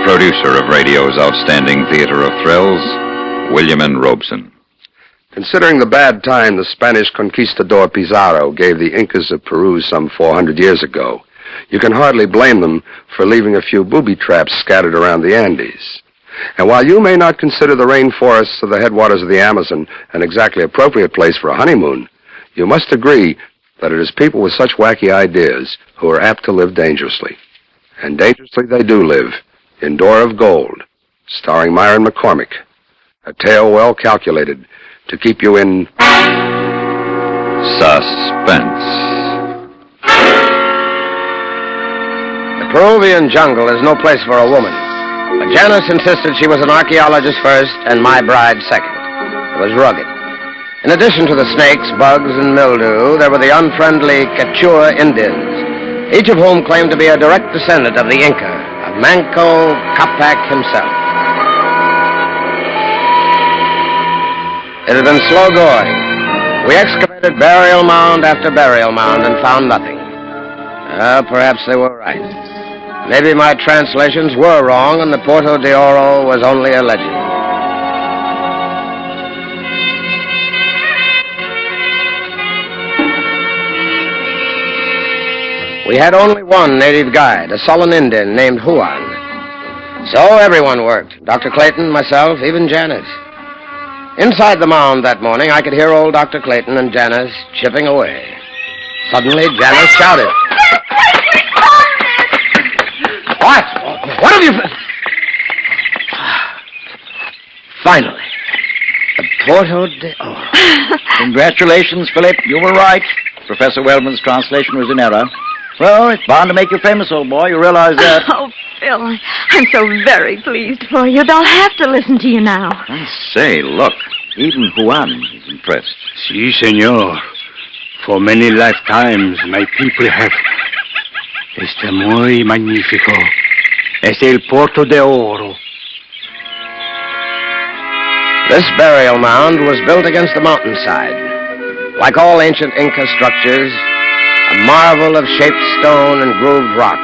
producer of radio's outstanding theater of thrills, William N. Robeson. Considering the bad time the Spanish conquistador Pizarro gave the Incas of Peru some 400 years ago, you can hardly blame them for leaving a few booby traps scattered around the Andes. And while you may not consider the rainforests of the headwaters of the Amazon an exactly appropriate place for a honeymoon, you must agree that it is people with such wacky ideas who are apt to live dangerously. And dangerously they do live in Door of Gold, starring Myron McCormick, a tale well calculated to keep you in Suspense. The Peruvian jungle is no place for a woman. But Janice insisted she was an archaeologist first and my bride second. It was rugged. In addition to the snakes, bugs, and mildew, there were the unfriendly Quechua Indians, each of whom claimed to be a direct descendant of the Inca, of Manco Capac himself. It had been slow going. We excavated burial mound after burial mound and found nothing. Perhaps they were right. Maybe my translations were wrong and the Puerto de Oro was only a legend. We had only one native guide, a sullen Indian named Juan. So everyone worked. Dr. Clayton, myself, even Janice. Inside the mound that morning, I could hear old Dr. Clayton and Janice chipping away. Suddenly, Janice shouted. What? What have you... Finally. The Puerto de Oro. Congratulations, Philip. You were right. Professor Wellman's translation was in error. Well, it's bound to make you famous, old boy. You realize that? Oh, Phil, I'm so very pleased for you. They'll have to listen to you now. I say, look, even Juan is impressed. Si, senor. For many lifetimes, my people have... Este muy magnífico. Es el Puerto de Oro. This burial mound was built against the mountainside. Like all ancient Inca structures, a marvel of shaped stone and grooved rock,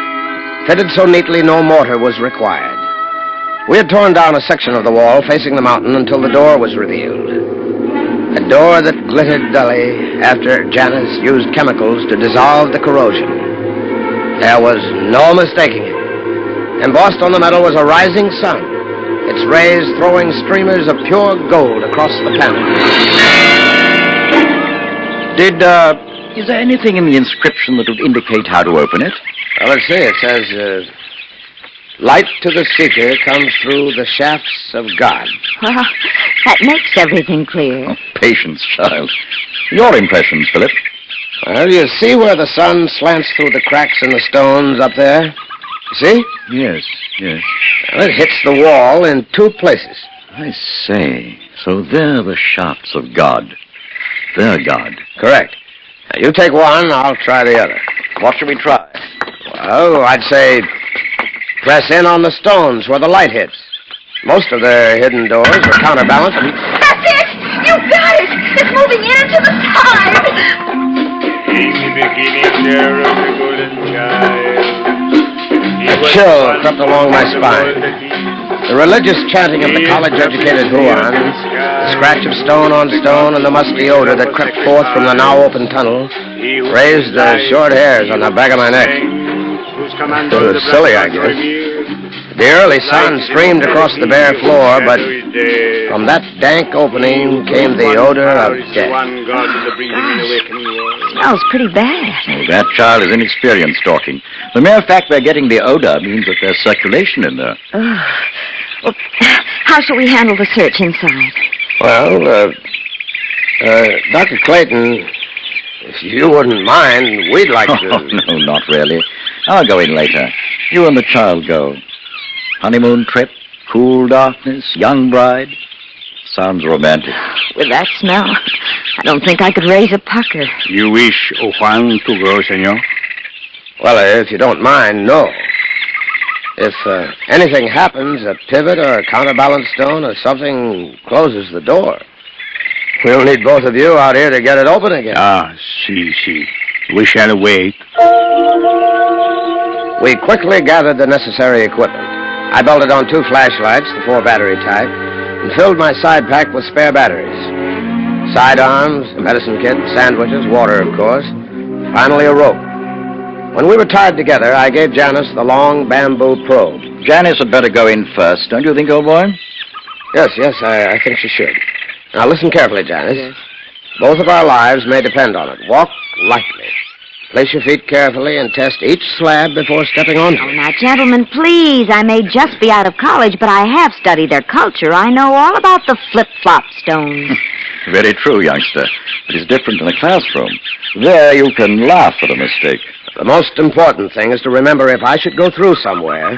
fitted so neatly no mortar was required. We had torn down a section of the wall facing the mountain until the door was revealed. A door that glittered dully after Janice used chemicals to dissolve the corrosion. There was no mistaking it. Embossed on the metal was a rising sun, its rays throwing streamers of pure gold across the panel. Is there anything in the inscription that would indicate how to open it? Well, let's see. It says, light to the seeker comes through the shafts of God. Well, that makes everything clear. Oh, patience, child. Your impressions, Philip? Well, you see where the sun slants through the cracks in the stones up there? You see? Yes, yes. Well, it hits the wall in two places. I say, so they're the shafts of God. They're God. Correct. Now, you take one, I'll try the other. What should we try? Well, I'd say press in on the stones where the light hits. Most of their hidden doors are counterbalanced. That's it! You got it! It's moving in to the side! A chill crept along my spine. The religious chanting of the college-educated Juan, the scratch of stone on stone, and the musty odor that crept forth from the now-open tunnel raised the short hairs on the back of my neck. It was silly, I guess. The early sun streamed across the bare floor, but from that dank opening came the odor of death. Smells pretty bad. Oh, that child is inexperienced talking. The mere fact they're getting the odor means that there's circulation in there. Oh. Well, how shall we handle the search inside? Well, Dr. Clayton, if you wouldn't mind, we'd like to... Oh, no, not really. I'll go in later. You and the child go. Honeymoon trip, cool darkness, young bride. Sounds romantic. With that smell, I don't think I could raise a pucker. You wish Juan to go, senor? Well, if you don't mind, no. If anything happens, a pivot or a counterbalance stone or something closes the door, we'll need both of you out here to get it open again. Ah, si. We shall wait. We quickly gathered the necessary equipment. I bolted on 2 flashlights, the 4-battery type, and filled my side pack with spare batteries. Sidearms, a medicine kit, sandwiches, water, of course. Finally, a rope. When we were tied together, I gave Janice the long bamboo probe. Janice had better go in first, don't you think, old boy? Yes, I think she should. Now, listen carefully, Janice. Yes. Both of our lives may depend on it. Walk lightly. Place your feet carefully and test each slab before stepping onto Oh, it. now, gentlemen, please. I may just be out of college, but I have studied their culture. I know all about the flip-flop stones. Very true, youngster. It is different in a classroom. There you can laugh at a mistake. The most important thing is to remember if I should go through somewhere,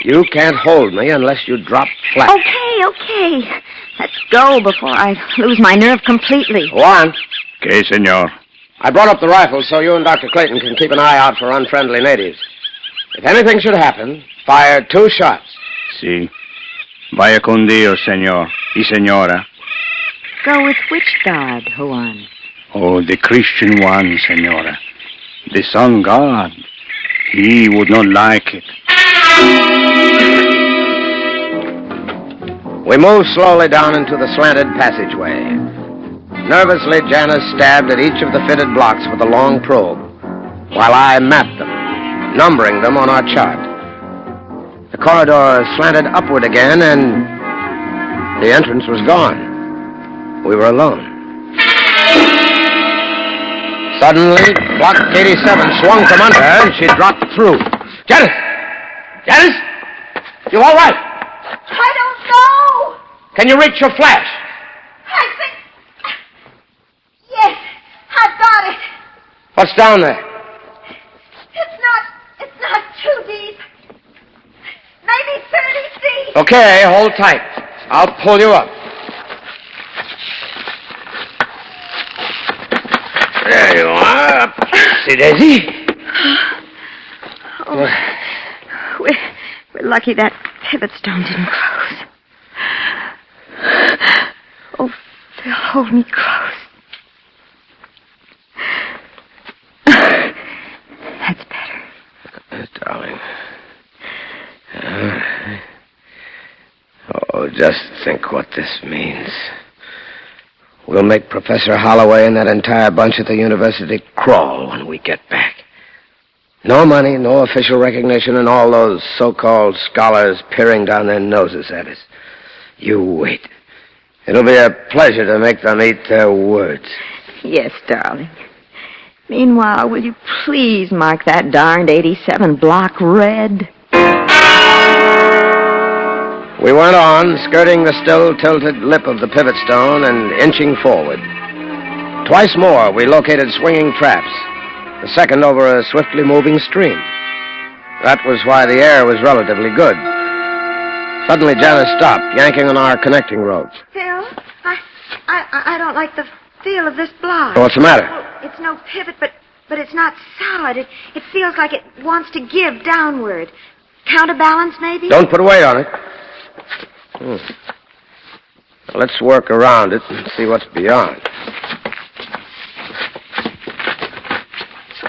you can't hold me unless you drop flat. Okay. Let's go before I lose my nerve completely. Go on. Okay, senor. I brought up the rifle so you and Dr. Clayton can keep an eye out for unfriendly natives. If anything should happen, fire 2 shots. Si. Vaya con Dios, senor y señora. Go with which god, Juan? Oh, the Christian one, senora. The sun god. He would not like it. We moved slowly down into the slanted passageway. Nervously, Janice stabbed at each of the fitted blocks with a long probe, while I mapped them, numbering them on our chart. The corridor slanted upward again, and the entrance was gone. We were alone. Suddenly, Block 87 swung from under her, and she dropped through. Janice! Janice! You all right? I don't know. Can you reach your flash? I think... Yes, I've got it. What's down there? It's not too deep. Maybe 30 feet. Okay, hold tight. I'll pull you up. There you are. See, Daisy? Oh, we're lucky that pivot stone didn't close. Oh, Phil, hold me close. That's better. Darling. Oh, just think what this means. We'll make Professor Holloway and that entire bunch at the university crawl when we get back. No money, no official recognition, and all those so-called scholars peering down their noses at us. You wait. It'll be a pleasure to make them eat their words. Yes, darling. Meanwhile, will you please mark that darned 87 block red? We went on, skirting the still tilted lip of the pivot stone and inching forward. Twice more, we located swinging traps, the second over a swiftly moving stream. That was why the air was relatively good. Suddenly, Janice stopped, yanking on our connecting ropes. Phil, I don't like the feel of this block. What's the matter? Oh, it's no pivot, but it's not solid. It feels like it wants to give downward. Counterbalance, maybe? Don't put a weight on it. Now, let's work around it and see what's beyond.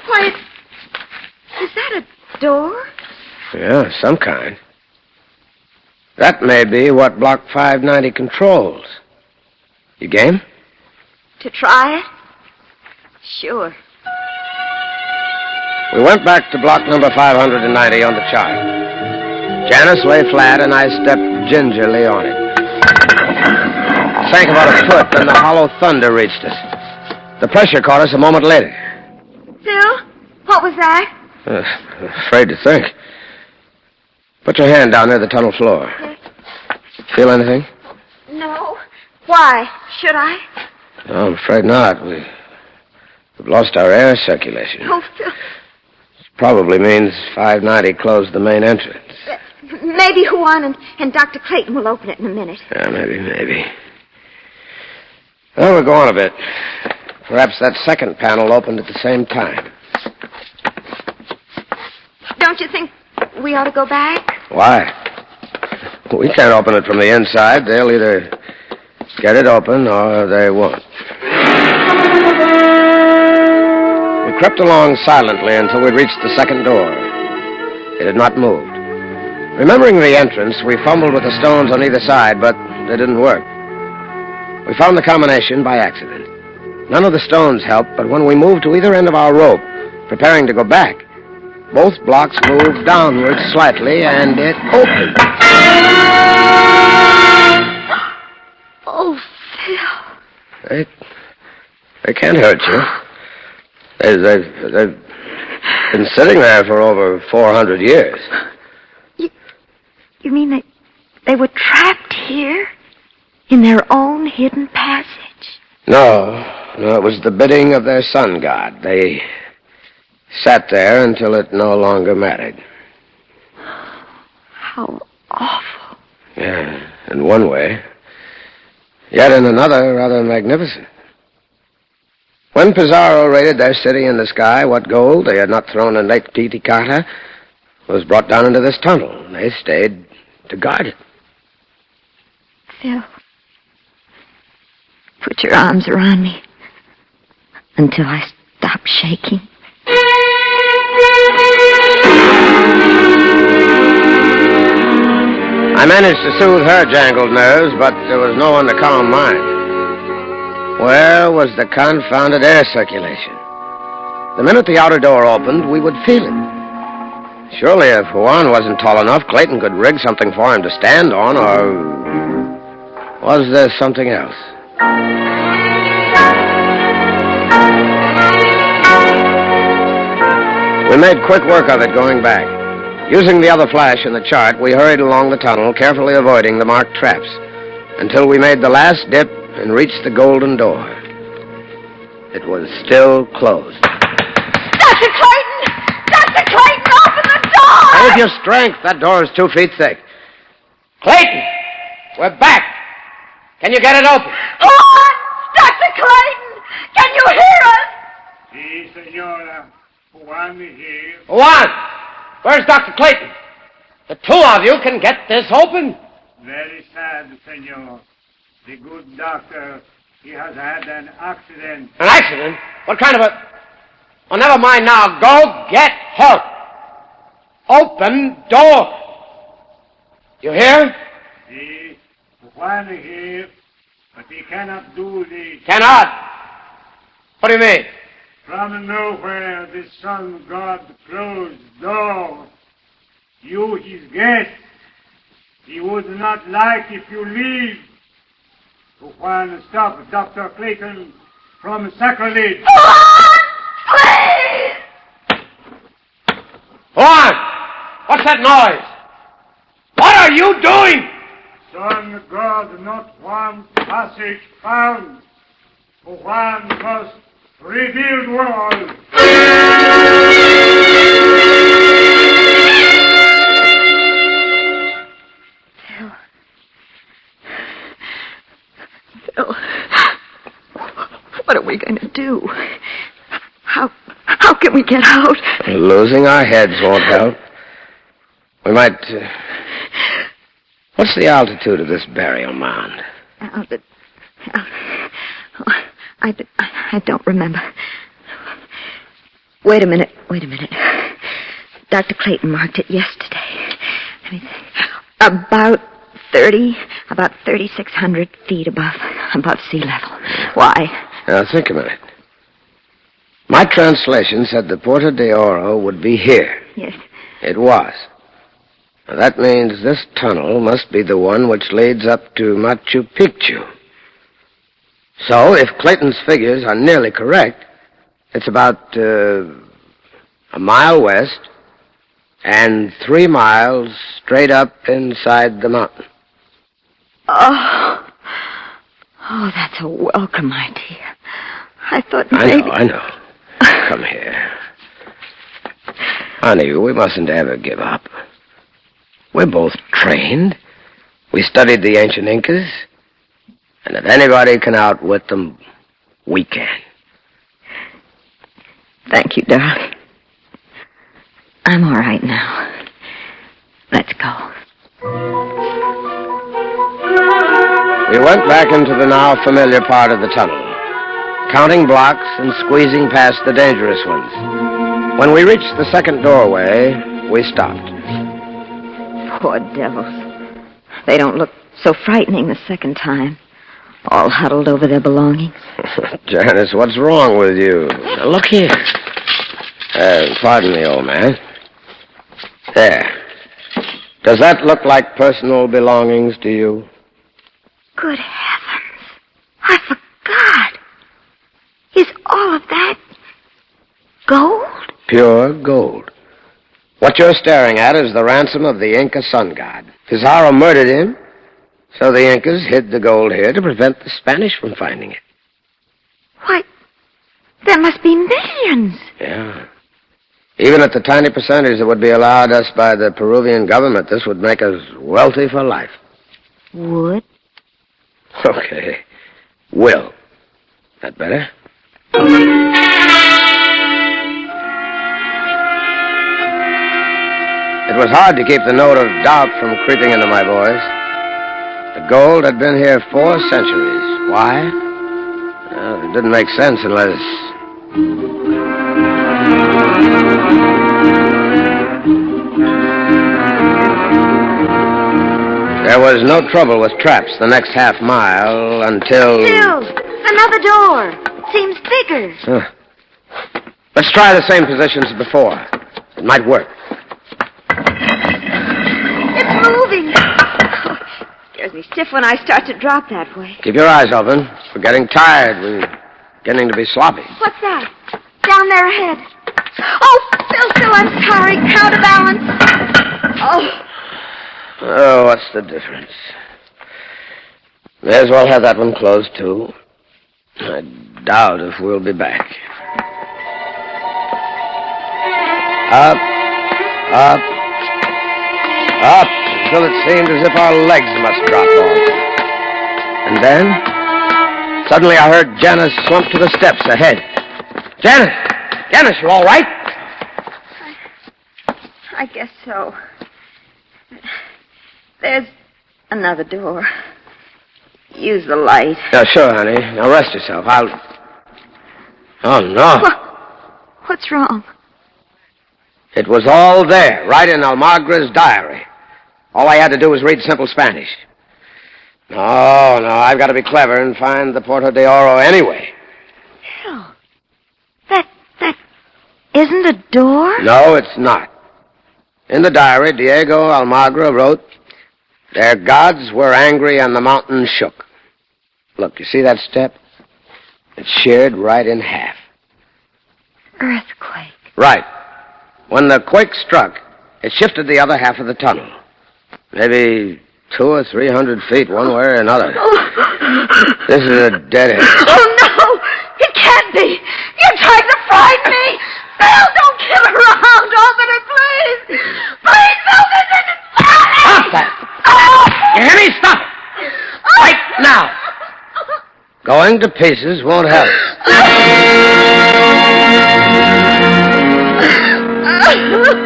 Why, is that a door? Yeah, some kind. That may be what Block 590 controls. You game? To try it? Sure. We went back to block number 590 on the chart. Janice lay flat, and I stepped gingerly on it. Sank about a foot, then the hollow thunder reached us. The pressure caught us a moment later. Phil, what was that? Afraid to think. Put your hand down near the tunnel floor. Yes. Feel anything? No. Why? Should I? No, I'm afraid not. We've lost our air circulation. Oh, Phil. This probably means 590 closed the main entrance. Maybe Juan and Dr. Clayton will open it in a minute. Yeah, maybe. Well, we'll go on a bit. Perhaps that second panel opened at the same time. Don't you think we ought to go back? Why? We can't open it from the inside. They'll either get it open or they won't. We crept along silently until we reached the second door. It had not moved. Remembering the entrance, we fumbled with the stones on either side, but they didn't work. We found the combination by accident. None of the stones helped, but when we moved to either end of our rope, preparing to go back, both blocks moved downward slightly, and it opened. Oh, Phil. They can't hurt you. They've been sitting there for over 400 years. You mean they were trapped here? In their own hidden passage? No, it was the bidding of their sun god. They sat there until it no longer mattered. How awful. Yeah, in one way. Yet in another, rather magnificent. When Pizarro raided their city in the sky, what gold they had not thrown in Lake Titicaca was brought down into this tunnel, and they stayed to guard it. Phil, put your arms around me until I stop shaking. I managed to soothe her jangled nerves, but there was no one to calm mine. Where was the confounded air circulation? The minute the outer door opened, we would feel it. Surely if Juan wasn't tall enough, Clayton could rig something for him to stand on, or was there something else? We made quick work of it going back. Using the other flash in the chart, we hurried along the tunnel, carefully avoiding the marked traps, until we made the last dip and reached the golden door. It was still closed. Dr. Clayton! Dr. Clayton, open the door! Save your strength. That door is 2 feet thick. Clayton! We're back! Can you get it open? Juan! Dr. Clayton! Can you hear us? Si, senora. Juan here. Juan! Where's Dr. Clayton? The two of you can get this open. Very sad, senor. The good doctor, he has had an accident. An accident? What kind of a... Oh, never mind now. Go get help. Open door. You hear? Si, Juan here, but he cannot do this. Cannot. What do you mean? From nowhere, the sun god closed door. You, his guest, he would not like if you leave. Juan, stop Dr. Clayton from sacrilege. Please! Juan! What's that noise? What are you doing? Sun God not one passage found. Juan must rebuild wall. Phil, what are we going to do? How can we get out? Losing our heads won't help. We might... What's the altitude of this burial mound? I don't remember. Wait a minute. Dr. Clayton marked it yesterday. About 3,600 feet above sea level. Why? Now, think a minute. My translation said the Puerta de Oro would be here. Yes. It was. Now, that means this tunnel must be the one which leads up to Machu Picchu. So, if Clayton's figures are nearly correct, it's about a mile west and 3 miles straight up inside the mountain. Oh, that's a welcome idea. I thought maybe... I know. Come here. Honey, we mustn't ever give up. We're both trained. We studied the ancient Incas. And if anybody can outwit them, we can. Thank you, darling. I'm all right now. Let's go. We went back into the now familiar part of the tunnel, counting blocks and squeezing past the dangerous ones. When we reached the second doorway, we stopped. Poor devils. They don't look so frightening the second time. All huddled over their belongings. Janice, what's wrong with you? Look here. Pardon me, old man. There. Does that look like personal belongings to you? Good heavens. I forgot. Is all of that gold? Pure gold. What you're staring at is the ransom of the Inca sun god. Pizarro murdered him, so the Incas hid the gold here to prevent the Spanish from finding it. Why, there must be millions. Yeah. Even at the tiny percentage that would be allowed us by the Peruvian government, this would make us wealthy for life. Would? Okay. Will. That better? It was hard to keep the note of doubt from creeping into my voice. The gold had been here 4 centuries. Why? Well, it didn't make sense unless... There was no trouble with traps the next half mile until... Still, another door. It seems bigger. Let's try the same positions as before. It might work. It's moving. Oh, scares me stiff when I start to drop that way. Keep your eyes open. We're getting tired. We're beginning to be sloppy. What's that? Down there ahead. Oh, Phil, I'm sorry. Counterbalance. Oh. Oh, what's the difference? May as well have that one closed, too. I doubt if we'll be back. Up, up, up, until it seemed as if our legs must drop off. And then, suddenly I heard Janice slump to the steps ahead. Janice! Janice, you all right? I guess so. There's another door. Use the light. Yeah, sure, honey. Now rest yourself. Oh, no. What's wrong? It was all there, right in Almagra's diary. All I had to do was read simple Spanish. No, I've got to be clever and find the Puerto de Oro anyway. Hell, that isn't a door? No, it's not. In the diary, Diego Almagra wrote, "Their gods were angry and the mountain shook." Look, you see that step? It's sheared right in half. Earthquake. Right. When the quake struck, it shifted the other half of the tunnel. Maybe 200 or 300 feet one way or another. This is a dead end. Oh, no! It can't be! You're trying to frighten me! Bill, don't kill her around! Open it, please! Please, Bill, this isn't funny! Stop that! Oh! You hear me? Stop it! Right now! Going to pieces won't help.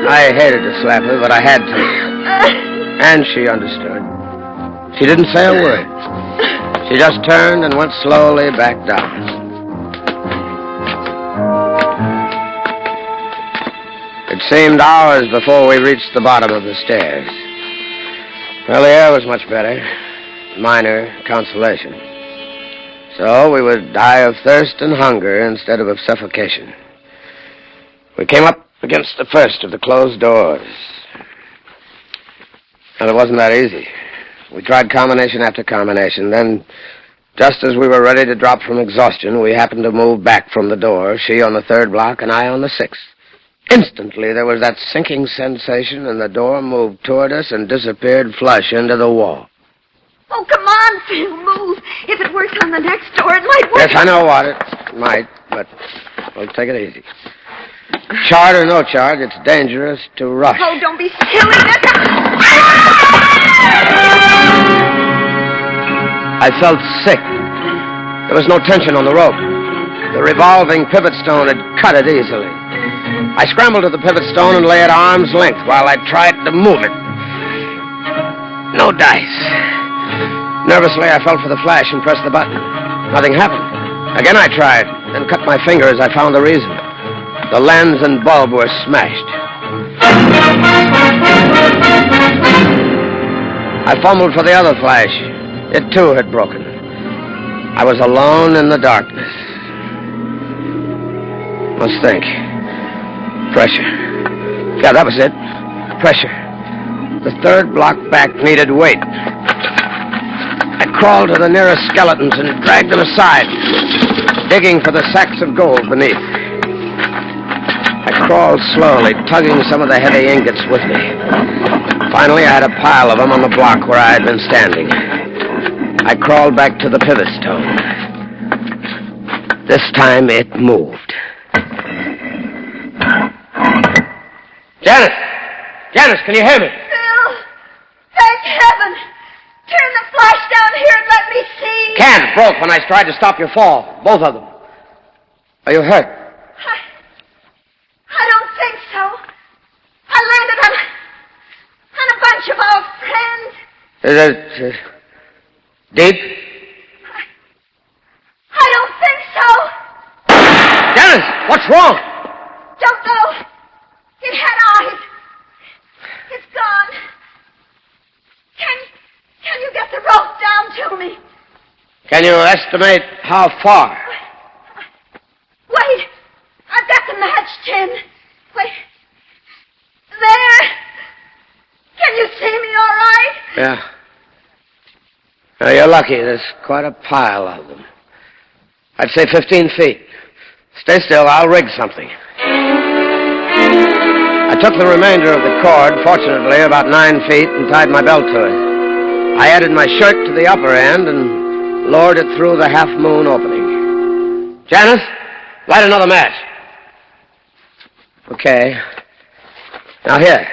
I hated to slap her, but I had to. And she understood. She didn't say a word. She just turned and went slowly back down. It seemed hours before we reached the bottom of the stairs. Well, the air was much better. Minor consolation. So we would die of thirst and hunger instead of suffocation. We came up against the first of the closed doors. And it wasn't that easy. We tried combination after combination. Then, just as we were ready to drop from exhaustion, we happened to move back from the door, she on the 3rd block and I on the 6th. Instantly, there was that sinking sensation, and the door moved toward us and disappeared flush into the wall. Oh, come on, Phil, move. If it works on the next door, it might work. Yes, I know what it might, but we'll take it easy. Charge or no charge, it's dangerous to rush. Oh, don't be silly. I felt sick. There was no tension on the rope. The revolving pivot stone had cut it easily. I scrambled to the pivot stone and lay at arm's length while I tried to move it. No dice. Nervously, I felt for the flash and pressed the button. Nothing happened. Again, I tried, then cut my finger as I found the reason. The lens and bulb were smashed. I fumbled for the other flash. It, too, had broken. I was alone in the darkness. Let's think. Pressure. Yeah, that was it. Pressure. The third block back needed weight. I crawled to the nearest skeletons and dragged them aside, digging for the sacks of gold beneath. I crawled slowly, tugging some of the heavy ingots with me. Finally, I had a pile of them on the block where I had been standing. I crawled back to the pivot stone. This time, it moved. Janice! Janice, can you hear me? Bill! Thank heaven! Turn the flash down here and let me see. Can broke when I tried to stop your fall. Both of them. Are you hurt? I don't think so. I landed on a bunch of our friends. Is it deep? I don't think so. Janice, what's wrong? Don't know. It had eyes. It's gone. Can you get the rope down to me? Can you estimate how far? Wait. I've got the match tin. Wait. There. Can you see me all right? Yeah. Now, you're lucky. There's quite a pile of them. I'd say 15 feet. Stay still. I'll rig something. I took the remainder of the cord, fortunately about 9 feet, and tied my belt to it. I added my shirt to the upper end and lowered it through the half-moon opening. Janice, light another match. Okay. Now here.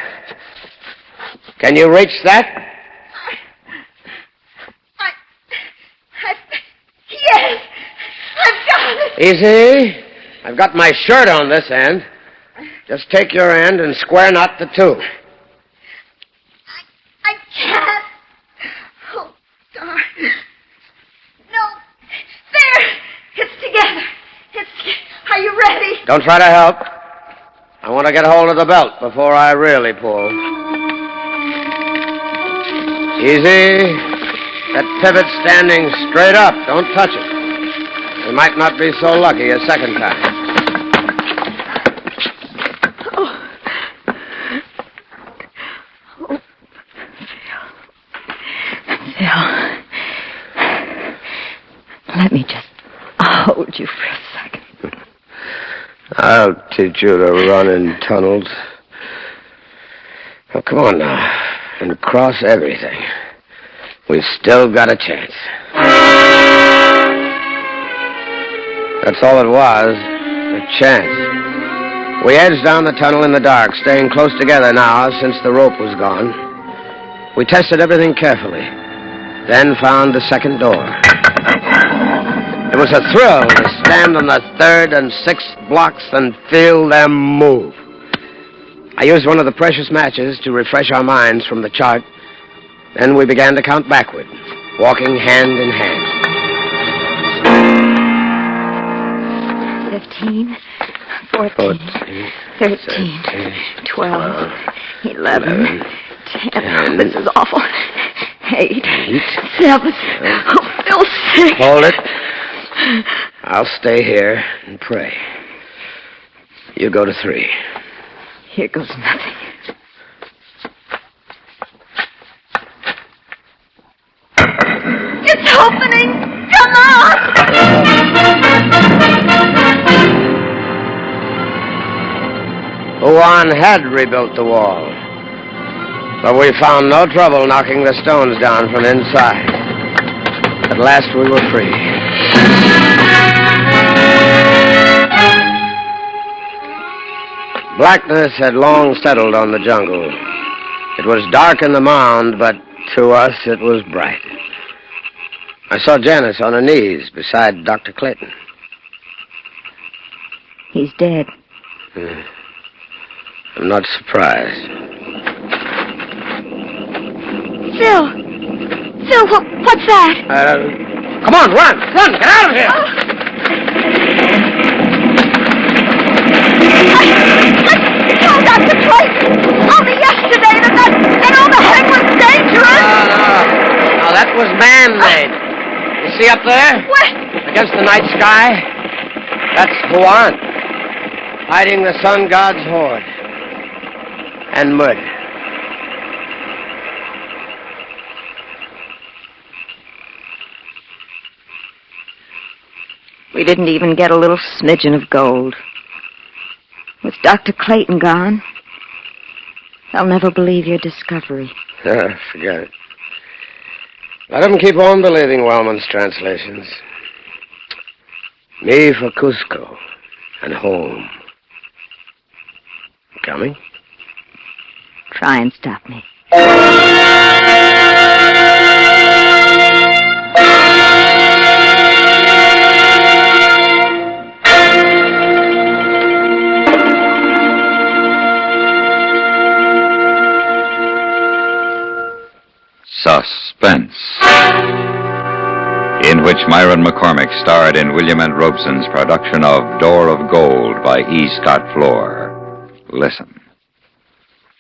Can you reach that? Yes. I've got it. Easy. I've got my shirt on this end. Just take your end and square knot the two. I can't. Oh, darn. No. There. It's together. Are you ready? Don't try to help. I want to get hold of the belt before I really pull. Easy. That pivot standing straight up. Don't touch it. We might not be so lucky a second time. Let me just hold you for a second. I'll teach you to run in tunnels. Oh, come on now. And cross everything. We've still got a chance. That's all it was. A chance. We edged down the tunnel in the dark, staying close together now since the rope was gone. We tested everything carefully, then found the second door. It was a thrill to stand on the third and sixth blocks and feel them move. I used one of the precious matches to refresh our minds from the chart. Then we began to count backward, walking hand in hand. 15, 14, 13, 12, 11, 10. This is awful. 8, 7. Oh, Bill, 6. Hold it. I'll stay here and pray. You go to 3. Here goes nothing. It's opening! Come on! Juan had rebuilt the wall, but we found no trouble knocking the stones down from inside. At last we were free. Blackness had long settled on the jungle. It was dark in the mound, but to us it was bright. I saw Janice on her knees beside Dr. Clayton. He's dead. I'm not surprised. Phil! Phil, what's that? Come on, run! Run! Get out of here! I told Dr. Clayton only yesterday that all the hang was dangerous. No. was man-made. You see up there? What? Against the night sky? That's Noir, hiding the sun god's horde. And murder. We didn't even get a little smidgen of gold. With Dr. Clayton gone, they'll never believe your discovery. Forget it. Let them keep on believing Wellman's translations. Me for Cusco and home. Coming? Try and stop me. Suspense, in which Myron McCormick starred in William N. Robeson's production of Door of Gold by E. Scott Floor. Listen.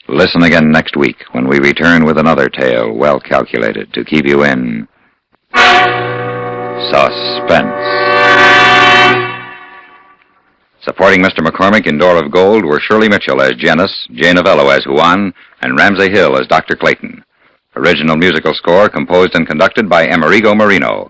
Listen again next week when we return with another tale well calculated to keep you in suspense. Supporting Mr. McCormick in Door of Gold were Shirley Mitchell as Janice, Jay Novello as Juan, and Ramsey Hill as Dr. Clayton. Original musical score composed and conducted by Amerigo Marino.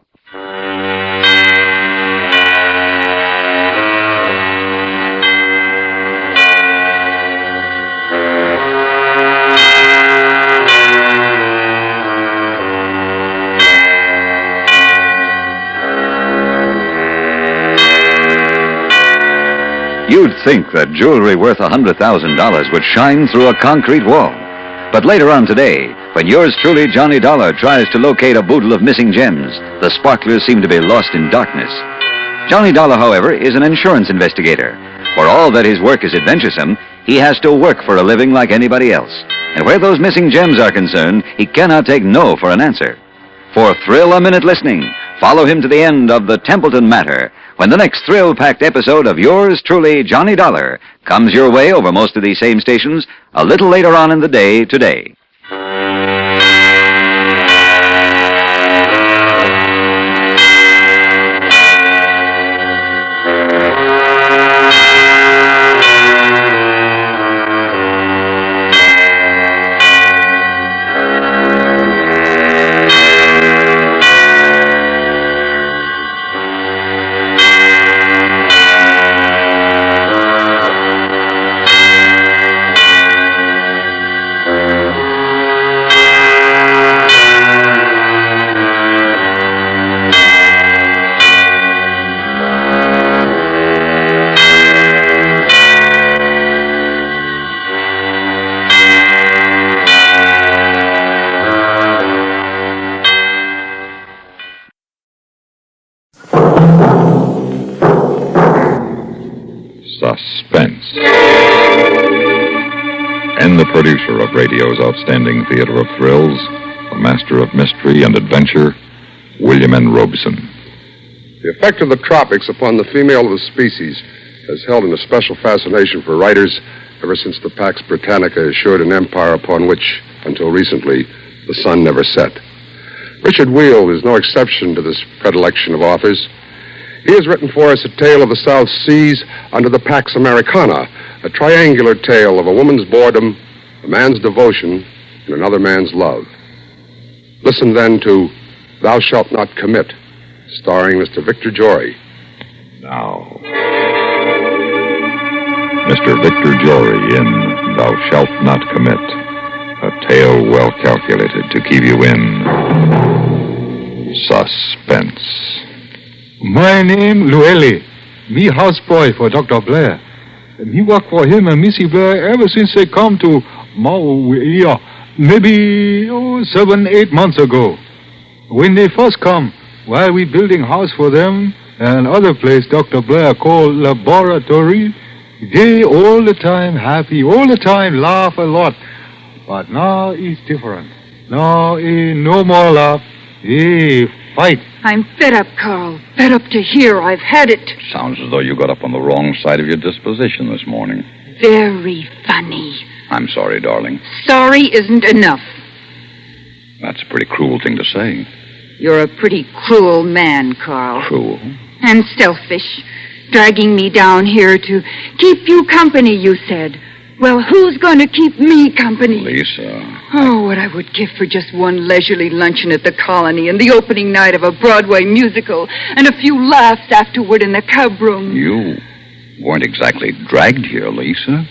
You'd think that jewelry worth $100,000 would shine through a concrete wall. But later on today, when yours truly, Johnny Dollar, tries to locate a boodle of missing gems, the sparklers seem to be lost in darkness. Johnny Dollar, however, is an insurance investigator. For all that his work is adventuresome, he has to work for a living like anybody else. And where those missing gems are concerned, he cannot take no for an answer. For thrill-a-minute listening, follow him to the end of the Templeton Matter, when the next thrill-packed episode of yours truly, Johnny Dollar, comes your way over most of these same stations a little later on in the day today. Suspense. And the producer of radio's outstanding theater of thrills, the master of mystery and adventure, William N. Robeson. The effect of the tropics upon the female of the species has held in a special fascination for writers ever since the Pax Britannica assured an empire upon which, until recently, the sun never set. Richard Weil is no exception to this predilection of authors. He has written for us a tale of the South Seas under the Pax Americana, a triangular tale of a woman's boredom, a man's devotion, and another man's love. Listen then to Thou Shalt Not Commit, starring Mr. Victor Jory. Now, Mr. Victor Jory in Thou Shalt Not Commit, a tale well calculated to keep you in suspense. My name, Lueli. Me houseboy for Dr. Blair. Me work for him and Missy Blair ever since they come to Maui, maybe 7-8 months ago. When they first come, while we building house for them and other place Dr. Blair called laboratory, they all the time happy, all the time laugh a lot. But now it's different. Now no more laugh. Fight. I'm fed up, Carl. Fed up to here. I've had it. Sounds as though you got up on the wrong side of your disposition this morning. Very funny. I'm sorry, darling. Sorry isn't enough. That's a pretty cruel thing to say. You're a pretty cruel man, Carl. Cruel? And selfish. Dragging me down here to keep you company, you said. Well, who's going to keep me company? Lisa. Oh, what I would give for just one leisurely luncheon at the Colony and the opening night of a Broadway musical and a few laughs afterward in the cub room. You weren't exactly dragged here, Lisa.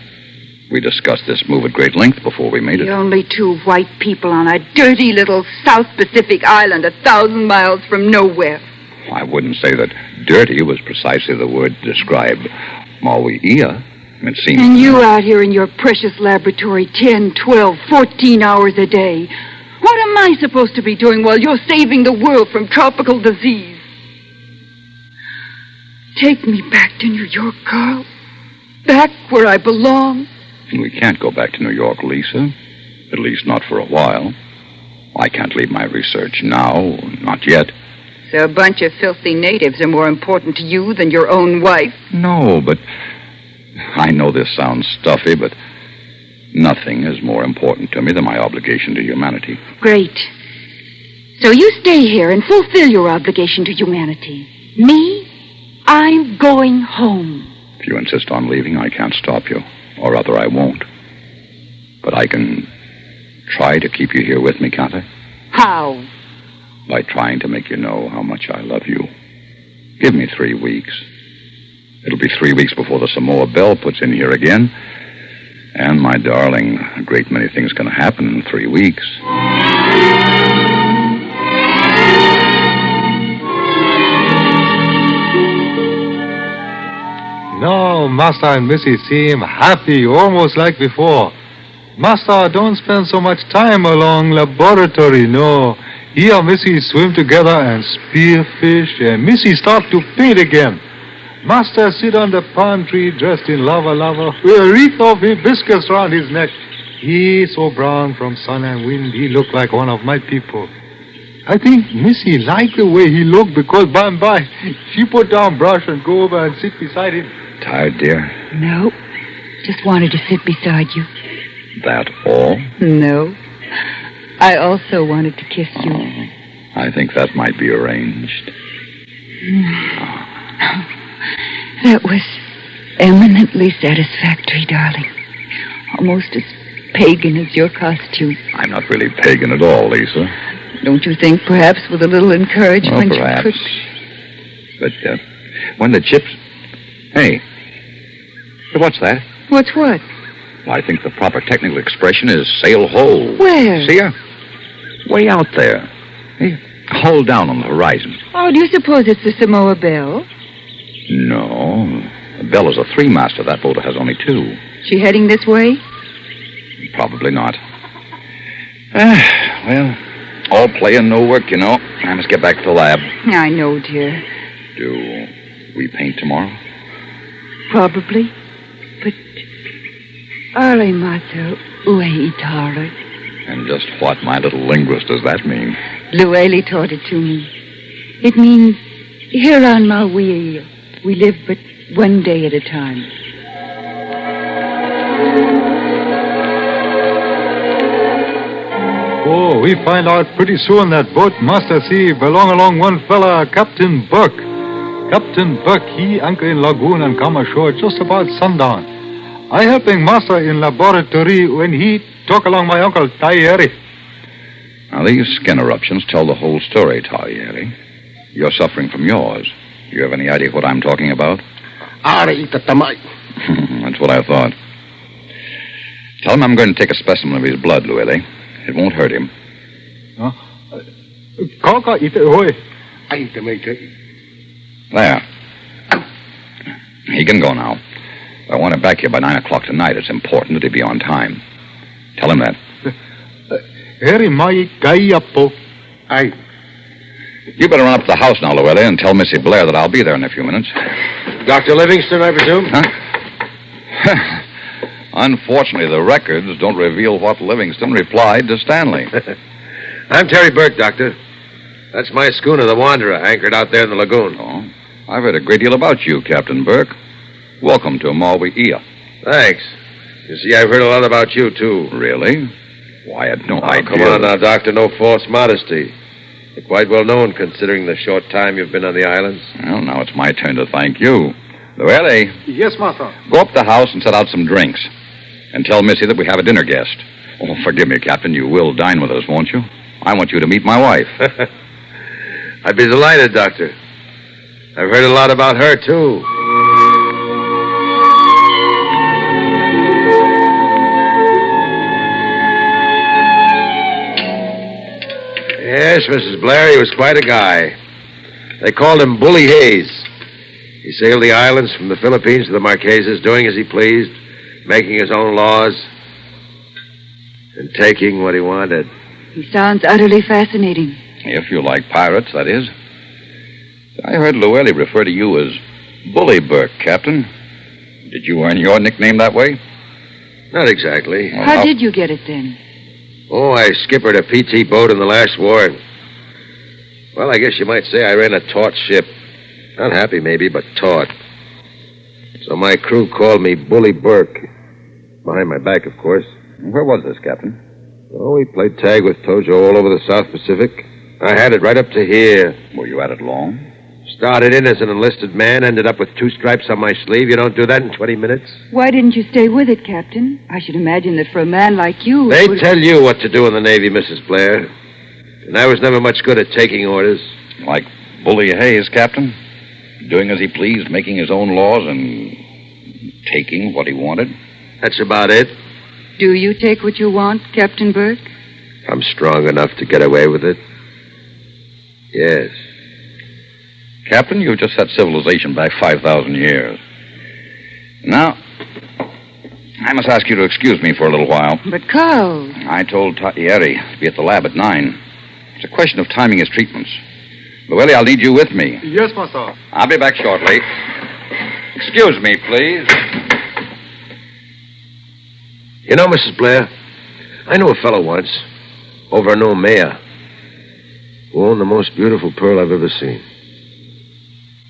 We discussed this move at great length before we made it. The only two white people on a dirty little South Pacific island 1,000 miles from nowhere. I wouldn't say that dirty was precisely the word to describe Maui-Ia. It seems... And you out here in your precious laboratory 10, 12, 14 hours a day. What am I supposed to be doing while you're saving the world from tropical disease? Take me back to New York, Carl. Back where I belong. We can't go back to New York, Lisa. At least not for a while. I can't leave my research now, not yet. So a bunch of filthy natives are more important to you than your own wife? No, but I know this sounds stuffy, but nothing is more important to me than my obligation to humanity. Great. So you stay here and fulfill your obligation to humanity. Me? I'm going home. If you insist on leaving, I can't stop you. Or rather, I won't. But I can try to keep you here with me, can't I? How? By trying to make you know how much I love you. Give me 3 weeks. It'll be 3 weeks before the Samoa Belle puts in here again. And, my darling, a great many things can happen in 3 weeks. Now, Master and Missy seem happy, almost like before. Master don't spend so much time along laboratory, no. He and Missy swim together and spearfish, and Missy start to paint again. Master sit on the palm tree dressed in lava with a wreath of hibiscus round his neck. He so brown from sun and wind, he looked like one of my people. I think Missy liked the way he looked because by and by she put down brush and go over and sit beside him. Tired, dear? No. Just wanted to sit beside you. That all? No. I also wanted to kiss you. I think that might be arranged. That was eminently satisfactory, darling. Almost as pagan as your costume. I'm not really pagan at all, Lisa. Don't you think perhaps with a little encouragement perhaps. you could... But when the chips... Hey, what's that? What's what? Well, I think the proper technical expression is sail ho. Where? See her? Way out there. Hey, hull down on the horizon. Oh, do you suppose it's the Samoa Belle? No. The Belle is a 3-master. That boat has only 2. She heading this way? Probably not. Well, all play and no work, you know. I must get back to the lab. I know, dear. Do we paint tomorrow? Probably. But... Ale mato ue itara. And just what, my little linguist, does that mean? Lueli taught it to me. It means, here on Maui, we live but one day at a time. Oh, we find out pretty soon that boat Master C belong along one fella, Captain Burke. Captain Burke, he anchor in lagoon and come ashore just about sundown. I helping Master in laboratory when he talk along my uncle, Taieri. Now, these skin eruptions tell the whole story, Taieri. You're suffering from yours. You have any idea what I'm talking about? That's what I thought. Tell him I'm going to take a specimen of his blood, Luele. It won't hurt him. There. He can go now. I want him back here by 9 o'clock tonight. It's important that he be on time. Tell him that. You better run up to the house now, Luella, and tell Missy Blair that I'll be there in a few minutes. Dr. Livingston, I presume? Huh? Unfortunately, the records don't reveal what Livingston replied to Stanley. I'm Terry Burke, Doctor. That's my schooner, the Wanderer, anchored out there in the lagoon. Oh, I've heard a great deal about you, Captain Burke. Welcome to Maui-Ia. Thanks. You see, I've heard a lot about you, too. Really? Why, I had no idea. Come on now, Doctor. No false modesty. You're quite well known, considering the short time you've been on the islands. Well, now it's my turn to thank you. Luelli, Yes, master. go up the house and set out some drinks. And tell Missy that we have a dinner guest. Oh, forgive me, Captain. You will dine with us, won't you? I want you to meet my wife. I'd be delighted, Doctor. I've heard a lot about her, too. Yes, Mrs. Blair, he was quite a guy. They called him Bully Hayes. He sailed the islands from the Philippines to the Marquesas, doing as he pleased, making his own laws, and taking what he wanted. He sounds utterly fascinating. If you like pirates, that is. I heard Luelli refer to you as Bully Burke, Captain. Did you earn your nickname that way? Not exactly. Well, How did you get it then? Oh, I skippered a PT boat in the last war. Well, I guess you might say I ran a taut ship. Not happy, maybe, but taut. So my crew called me Bully Burke. Behind my back, of course. Where was this, Captain? Oh, we played tag with Tojo all over the South Pacific. I had it right up to here. Were you at it long? Started in as an enlisted man, ended up with 2 stripes on my sleeve. You don't do that in 20 minutes. Why didn't you stay with it, Captain? I should imagine that for a man like you... They tell you what to do in the Navy, Mrs. Blair. And I was never much good at taking orders. Like Bully Hayes, Captain? Doing as he pleased, making his own laws, and taking what he wanted? That's about it. Do you take what you want, Captain Burke? I'm strong enough to get away with it. Yes. Captain, you've just set civilization back 5,000 years. Now, I must ask you to excuse me for a little while. But, Carl... I told Tatieri to be at the lab at 9. It's a question of timing his treatments. Luelli, I'll need you with me. Yes, master. I'll be back shortly. Excuse me, please. You know, Mrs. Blair, I knew a fellow once, over in Noir, who owned the most beautiful pearl I've ever seen.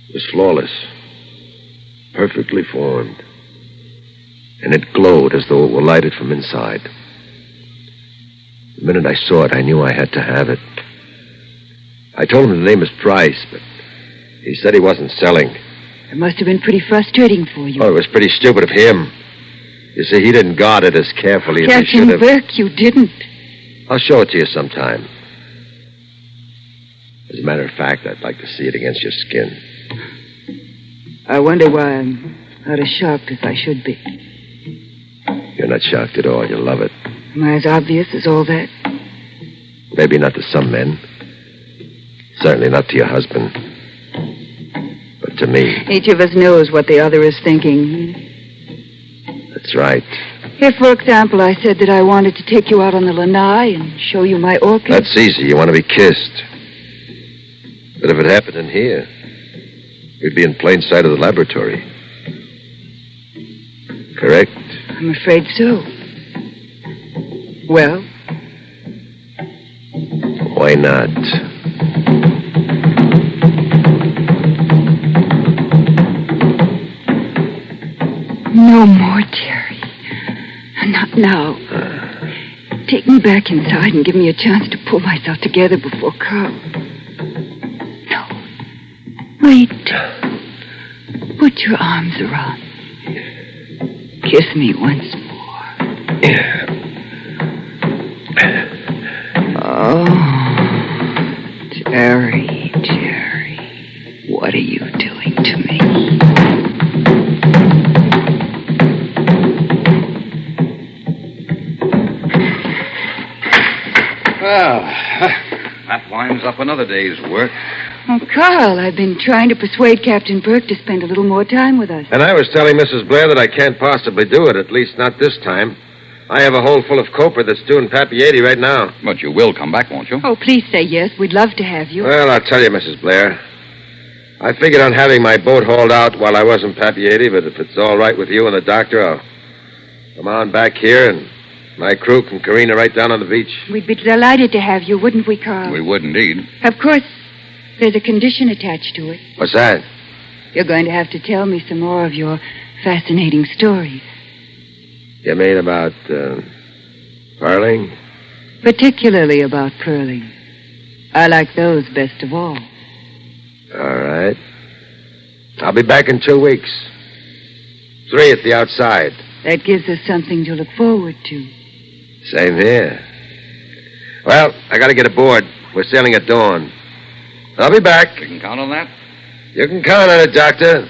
It was flawless, perfectly formed, and it glowed as though it were lighted from inside. The minute I saw it, I knew I had to have it. I told him to name his price, but he said he wasn't selling. It must have been pretty frustrating for you. Oh, it was pretty stupid of him. You see, he didn't guard it as carefully as he should Captain have. Burke, you didn't. I'll show it to you sometime. As a matter of fact, I'd like to see it against your skin. I wonder why I'm not as shocked as I should be. You're not shocked at all. You love it. Am I as obvious as all that? Maybe not to some men. Certainly not to your husband. But to me. Each of us knows what the other is thinking. That's right. If, for example, I said that I wanted to take you out on the lanai and show you my orchid... That's easy. You want to be kissed. But if it happened in here, we'd be in plain sight of the laboratory. Correct? I'm afraid so. Well? Why not? No more, Jerry. Not now. Take me back inside and give me a chance to pull myself together before Carl. No. Wait. Put your arms around me. Kiss me once more. Oh, Jerry, Jerry. What are you doing to me? Well, that winds up another day's work. Oh, Carl, I've been trying to persuade Captain Burke to spend a little more time with us. And I was telling Mrs. Blair that I can't possibly do it, at least not this time. I have a hold full of copra that's due in Papieti right now. But you will come back, won't you? Oh, please say yes. We'd love to have you. Well, I'll tell you, Mrs. Blair. I figured on having my boat hauled out while I was in Papieti, but if it's all right with you and the doctor, I'll come on back here and my crew can careen right down on the beach. We'd be delighted to have you, wouldn't we, Carl? We would indeed. Of course, there's a condition attached to it. What's that? You're going to have to tell me some more of your fascinating stories. You mean about, pearling? Particularly about pearling. I like those best of all. All right. I'll be back in 2 weeks. 3 at the outside. That gives us something to look forward to. Same here. Well, I gotta get aboard. We're sailing at dawn. I'll be back. You can count on that? You can count on it, Doctor.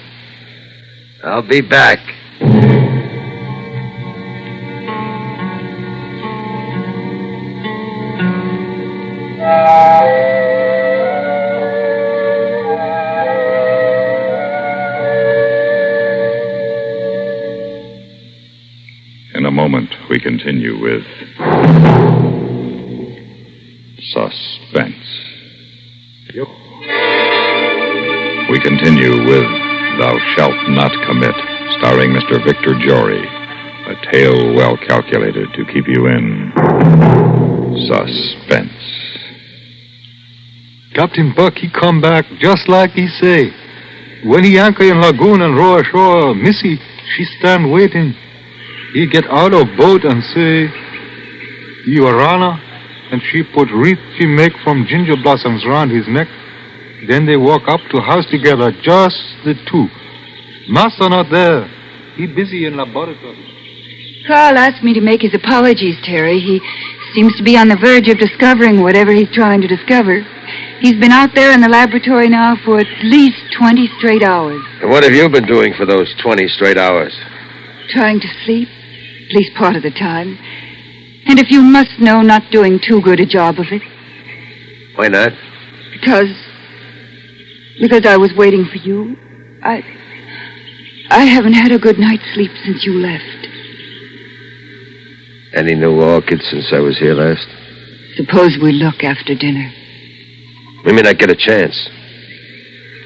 I'll be back. In a moment, we continue with Suspense. We continue with Thou Shalt Not Commit, starring Mr. Victor Jory, a tale well calculated to keep you in suspense. Captain Buck, he come back just like he say. When he anchor in lagoon and row ashore, Missy, she stand waiting. He get out of boat and say, Iorana, and she put wreath she make from ginger blossoms round his neck. Then they walk up to house together, just the two. Master not there. He busy in laboratory. Carl asked me to make his apologies, Terry. He seems to be on the verge of discovering whatever he's trying to discover. He's been out there in the laboratory now for at least 20 straight hours. And what have you been doing for those 20 straight hours? Trying to sleep, at least part of the time. And if you must know, not doing too good a job of it. Why not? Because I was waiting for you. I haven't had a good night's sleep since you left. Any new orchids since I was here last? Suppose we look after dinner. We may not get a chance.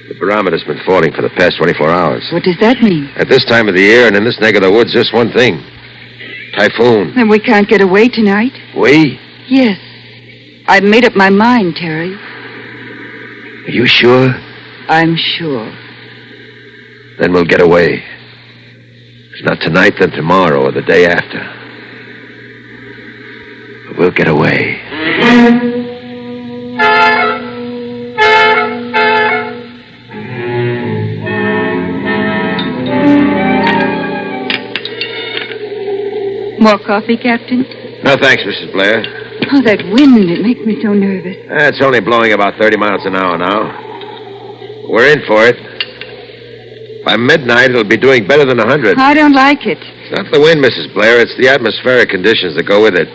The barometer's been falling for the past 24 hours. What does that mean? At this time of the year and in this neck of the woods, just one thing. Typhoon. Then we can't get away tonight? We? Yes. I've made up my mind, Terry. Are you sure? I'm sure. Then we'll get away. If not tonight, then tomorrow or the day after. But we'll get away. More coffee, Captain? No, thanks, Mrs. Blair. Oh, that wind, it makes me so nervous. It's only blowing about 30 miles an hour now. We're in for it. By midnight, it'll be doing better than 100. I don't like it. It's not the wind, Mrs. Blair. It's the atmospheric conditions that go with it.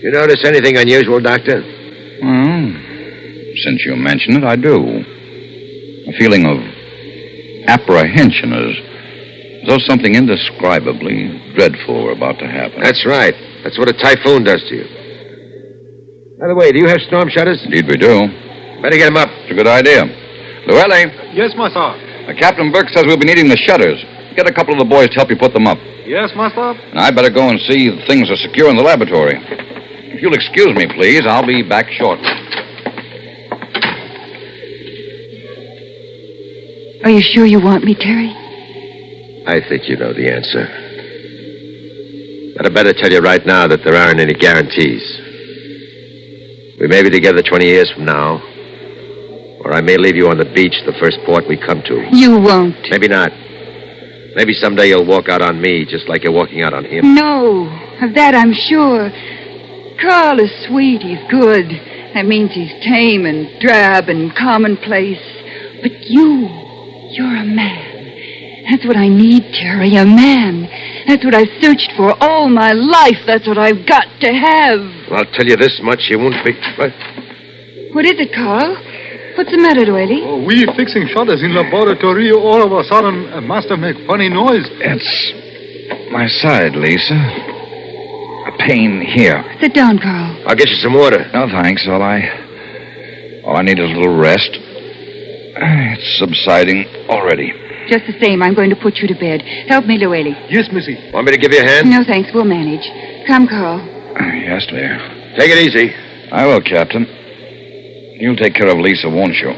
You notice anything unusual, Doctor? Well, since you mention it, I do. A feeling of apprehension, as though something indescribably dreadful were about to happen. That's right. That's what a typhoon does to you. By the way, do you have storm shutters? Indeed we do. Better get them up. It's a good idea. Llewellyn, Yes, Master. Captain Burke says we'll be needing the shutters. Get a couple of the boys to help you put them up. Yes, Master. And I better go and see that things are secure in the laboratory. If you'll excuse me, please, I'll be back shortly. Are you sure you want me, Terry? I think you know the answer. But I better tell you right now that there aren't any guarantees. We may be together 20 years from now, or I may leave you on the beach, the first port we come to. You won't. Maybe not. Maybe someday you'll walk out on me, just like you're walking out on him. No, of that I'm sure. Carl is sweet, he's good. That means he's tame and drab and commonplace. But you're a man. That's what I need, Terry, a man. That's what I've searched for all my life. That's what I've got to have. Well, I'll tell you this much, you won't be... What is it, Carl? What's the matter, Doily? Oh, we fixing shutters in laboratory. All of a sudden, Master make funny noise. It's my side, Lisa. A pain here. Sit down, Carl. I'll get you some water. No, thanks. All I need is a little rest. It's subsiding already. Just the same, I'm going to put you to bed. Help me, Doily. Yes, Missy. Want me to give you a hand? No, thanks. We'll manage. Come, Carl. Yes, dear. Take it easy. I will, Captain. You'll take care of Lisa, won't you?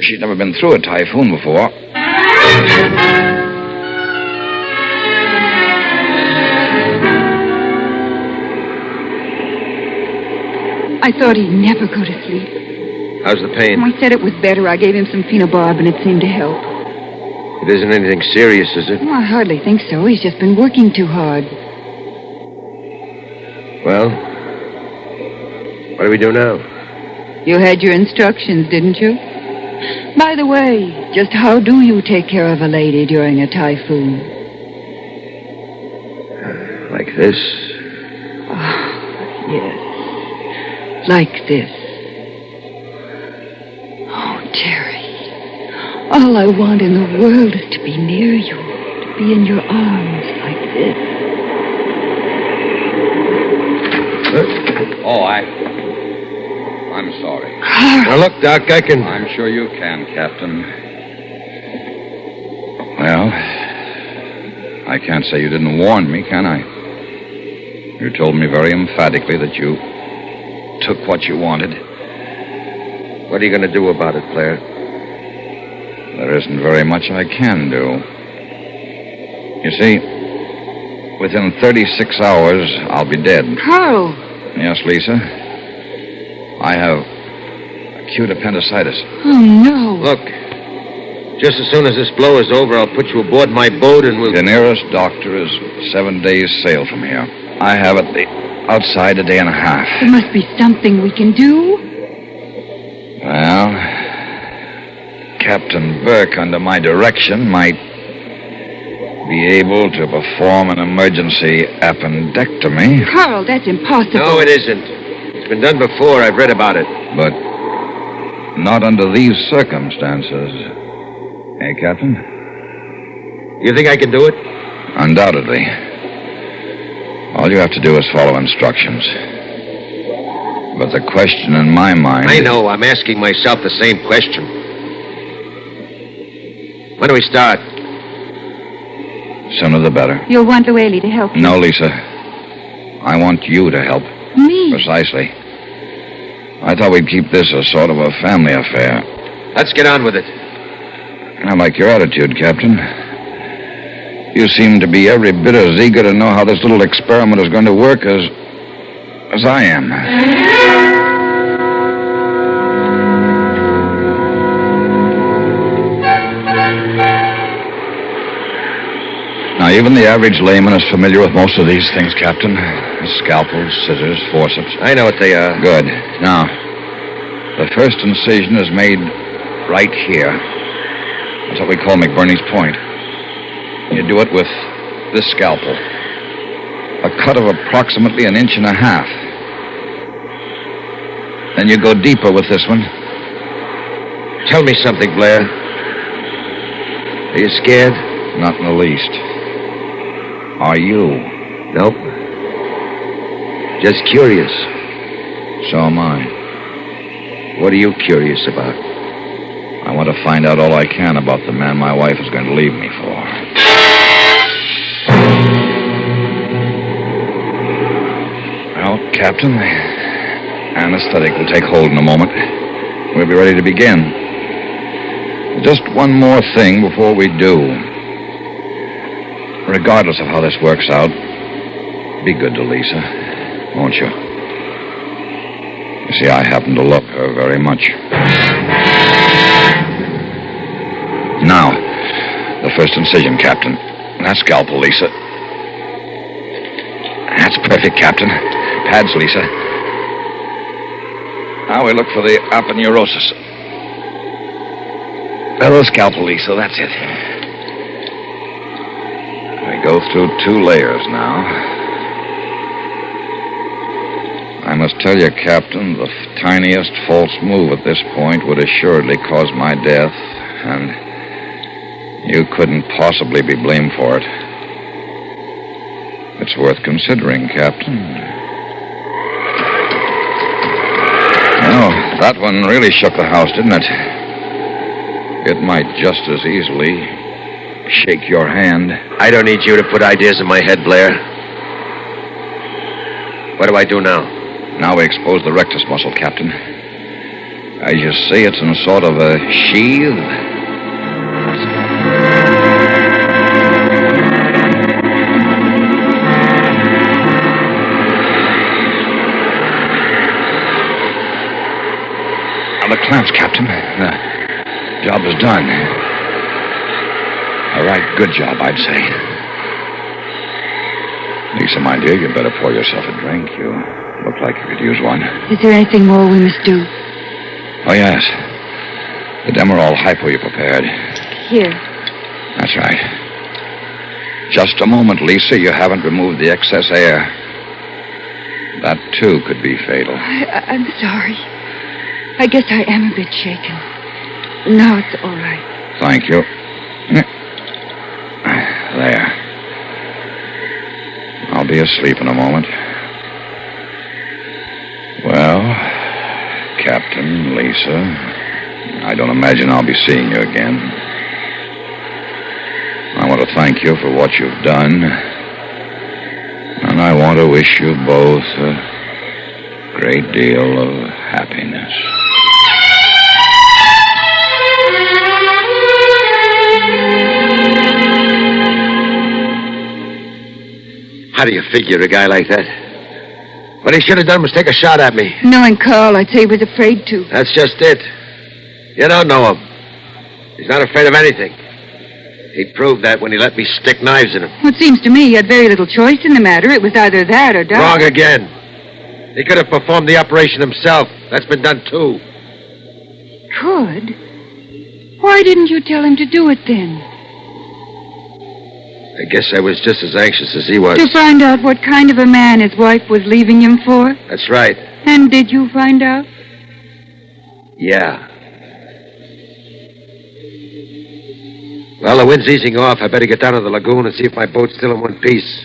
She's never been through a typhoon before. I thought he'd never go to sleep. How's the pain? I said it was better. I gave him some phenobarb, and it seemed to help. It isn't anything serious, is it? Well, I hardly think so. He's just been working too hard. Well, what do we do now? You had your instructions, didn't you? By the way, just how do you take care of a lady during a typhoon? Like this? Oh, yes. Like this. Oh, Terry. All I want in the world is to be near you, to be in your arms like this. I'm sorry. Now, look, Doc, I can... I'm sure you can, Captain. Well, I can't say you didn't warn me, can I? You told me very emphatically that you took what you wanted. What are you going to do about it, Blair? There isn't very much I can do. You see, within 36 hours, I'll be dead. Carl! Yes, Lisa. I have acute appendicitis. Oh, no. Look, just as soon as this blow is over, I'll put you aboard my boat and we'll... The nearest doctor is 7 days' sail from here. I have it outside a day and a half. There must be something we can do. Well, Captain Burke, under my direction, might be able to perform an emergency appendectomy. Carl, that's impossible. No, it isn't. It's been done before. I've read about it. But not under these circumstances. Eh, Captain? You think I can do it? Undoubtedly. All you have to do is follow instructions. But the question in my mind... I know. I'm asking myself the same question. When do we start? Sooner the better. You'll want Lueli to help you. No, Lisa. I want you to help. Me? Precisely. I thought we'd keep this a sort of a family affair. Let's get on with it. I like your attitude, Captain. You seem to be every bit as eager to know how this little experiment is going to work as I am. Now, even the average layman is familiar with most of these things, Captain. Scalpels, scissors, forceps. I know what they are. Good. Now, the first incision is made right here. That's what we call McBurney's point. You do it with this scalpel. A cut of approximately 1.5 inches. Then you go deeper with this one. Tell me something, Blair. Are you scared? Not in the least. Are you? Nope. Just curious. So am I. What are you curious about? I want to find out all I can about the man my wife is going to leave me for. Well, Captain, the anesthetic will take hold in a moment. We'll be ready to begin. Just one more thing before we do. Regardless of how this works out, be good to Lisa, won't you? You see, I happen to love her very much. Now, the first incision, Captain. That scalpel, Lisa. That's perfect, Captain. Pads, Lisa. Now we look for the aponeurosis. The scalpel, Lisa. That's it. We go through 2 layers now. I must tell you, Captain, the tiniest false move at this point would assuredly cause my death, and you couldn't possibly be blamed for it. It's worth considering, Captain. Well, that one really shook the house, didn't it? It might just as easily shake your hand. I don't need you to put ideas in my head, Blair. What do I do now? Now we expose the rectus muscle, Captain. As you see, it's in sort of a sheath. Captain. The job is done. A right good job, I'd say. Lisa, my dear, you'd better pour yourself a drink. You look like you could use one. Is there anything more we must do? Oh, yes. The Demerol hypo you prepared. Here. That's right. Just a moment, Lisa. You haven't removed the excess air. That, too, could be fatal. I'm sorry. I guess I am a bit shaken. Now it's all right. Thank you. There. I'll be asleep in a moment. Well, Captain, Lisa, I don't imagine I'll be seeing you again. I want to thank you for what you've done. And I want to wish you both a great deal of happiness. How do you figure a guy like that? What he should have done was take a shot at me. Knowing Carl, I'd say he was afraid to. That's just it. You don't know him. He's not afraid of anything. He proved that when he let me stick knives in him. Well, it seems to me he had very little choice in the matter. It was either that or die. Wrong again. He could have performed the operation himself. That's been done, too. Could? Why didn't you tell him to do it then? I guess I was just as anxious as he was. To find out what kind of a man his wife was leaving him for? That's right. And did you find out? Yeah. Well, the wind's easing off. I better get down to the lagoon and see if my boat's still in one piece.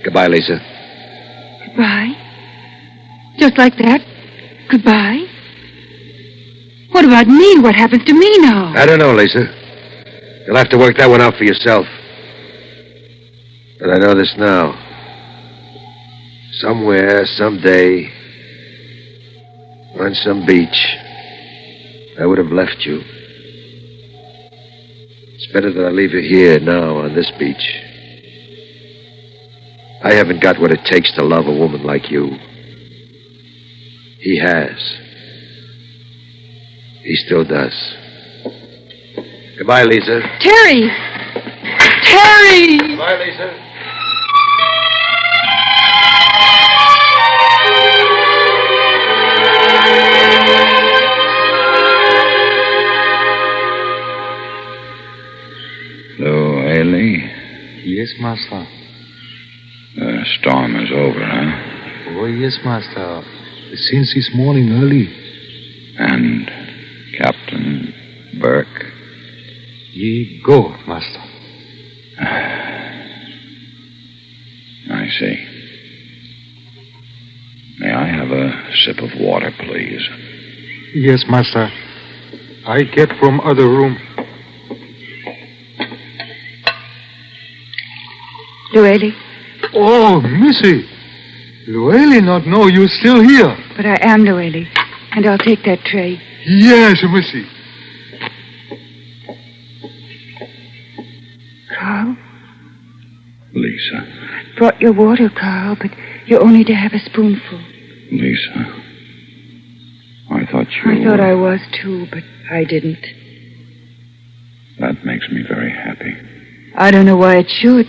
Goodbye, Lisa. Goodbye? Just like that? Goodbye? What about me? What happens to me now? I don't know, Lisa. You'll have to work that one out for yourself. But I know this now. Somewhere, someday, on some beach, I would have left you. It's better that I leave you here now on this beach. I haven't got what it takes to love a woman like you. He has. He still does. Goodbye, Lisa. Terry! Terry! Goodbye, Lisa. Hello, Ailey. Yes, Master. The storm is over, huh? Oh, yes, Master. Since this morning early. And Captain Burke? Ye go, Master. I see. May I have a sip of water, please? Yes, Master. I get from other room. Lueli? Oh, Missy. Lueli not know you still here. But I am Lueli, and I'll take that tray. Yes, Missy. Carl? Lisa. I brought your water, Carl, but you're only to have a spoonful. Lisa. I thought you... I thought I was, too, but I didn't. That makes me very happy. I don't know why it should.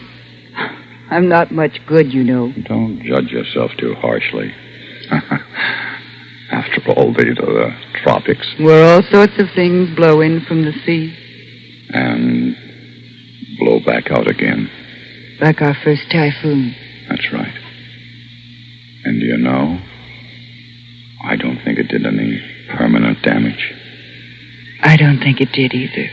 I'm not much good, you know. Don't judge yourself too harshly. After all, these are the tropics. Where all sorts of things blow in from the sea. And blow back out again. Like our first typhoon. That's right. And do you know, I don't think it did any permanent damage. I don't think it did either.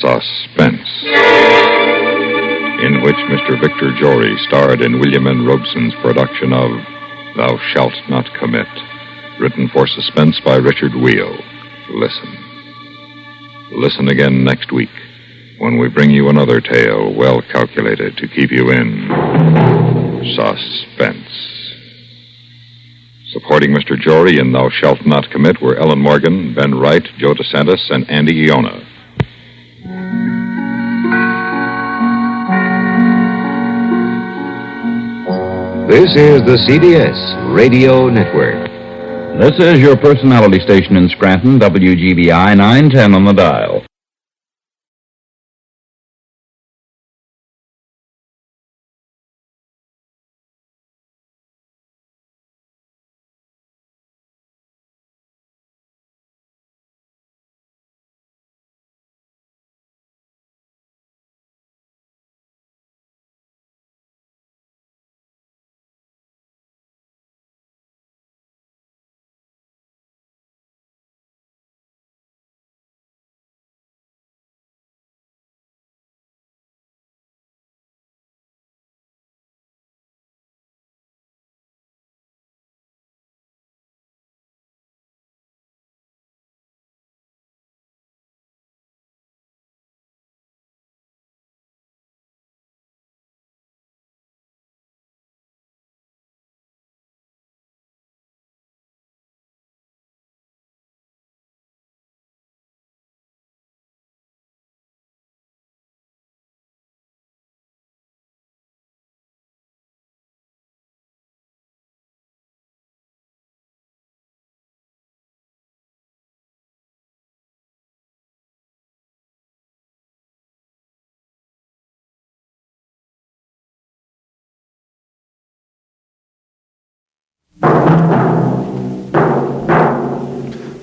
Suspense, in which Mr. Victor Jory starred in William N. Robeson's production of Thou Shalt Not Commit, written for Suspense by Richard Wheel. Listen. Listen again next week when we bring you another tale well calculated to keep you in suspense. Supporting Mr. Jory in Thou Shalt Not Commit were Ellen Morgan, Ben Wright, Joe DeSantis, and Andy Iona. This is the CBS Radio Network. This is your personality station in Scranton, WGBI 910 on the dial.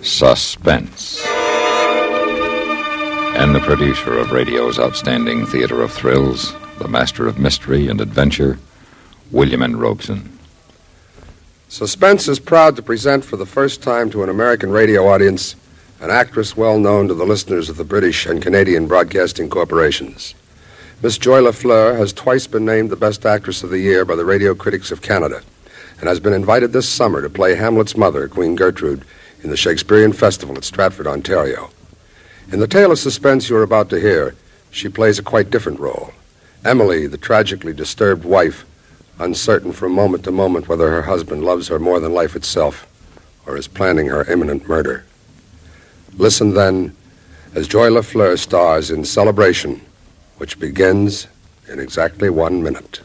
Suspense. And the producer of radio's outstanding theater of thrills, the master of mystery and adventure, William N. Robeson. Suspense is proud to present for the first time to an American radio audience an actress well known to the listeners of the British and Canadian broadcasting corporations. Miss Joy LaFleur has twice been named the Best Actress of the Year by the Radio Critics of Canada and has been invited this summer to play Hamlet's mother, Queen Gertrude, in the Shakespearean Festival at Stratford, Ontario. In the tale of suspense you're about to hear, she plays a quite different role. Emily, the tragically disturbed wife, uncertain from moment to moment whether her husband loves her more than life itself or is planning her imminent murder. Listen, then, as Joy LaFleur stars in Celebration, which begins in exactly 1 minute.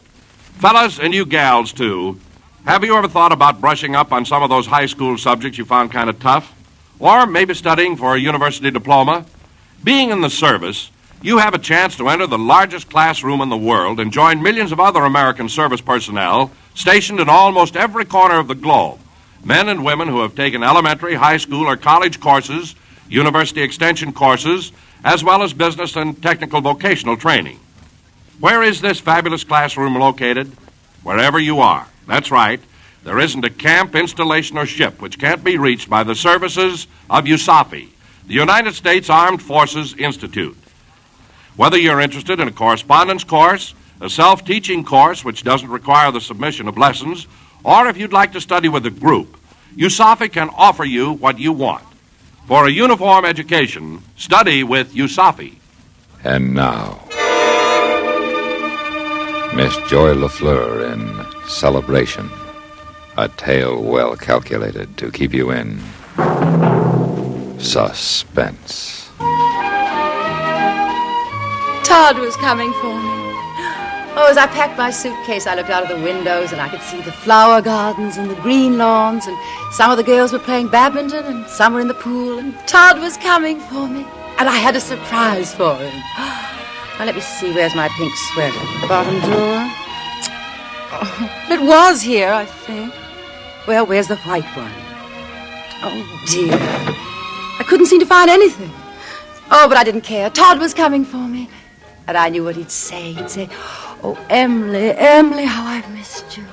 Fellas, and you gals, too, have you ever thought about brushing up on some of those high school subjects you found kind of tough? Or maybe studying for a university diploma? Being in the service, you have a chance to enter the largest classroom in the world and join millions of other American service personnel stationed in almost every corner of the globe. Men and women who have taken elementary, high school, or college courses, university extension courses, as well as business and technical vocational training. Where is this fabulous classroom located? Wherever you are. That's right. There isn't a camp, installation, or ship which can't be reached by the services of USAFI, the United States Armed Forces Institute. Whether you're interested in a correspondence course, a self-teaching course which doesn't require the submission of lessons, or if you'd like to study with a group, USAFI can offer you what you want. For a uniform education, study with USAFI. And now, Miss Joy LaFleur in Celebration, a tale well calculated to keep you in suspense. Todd was coming for me. Oh, as I packed my suitcase, I looked out of the windows and I could see the flower gardens and the green lawns, and some of the girls were playing badminton and some were in the pool, and Todd was coming for me. And I had a surprise for him. Now, let me see, where's my pink sweater? The bottom drawer? Oh, it was here, I think. Well, where's the white one? Oh, dear. I couldn't seem to find anything. Oh, but I didn't care. Todd was coming for me. And I knew what he'd say. He'd say, "Oh, Emily, Emily, how I've missed you."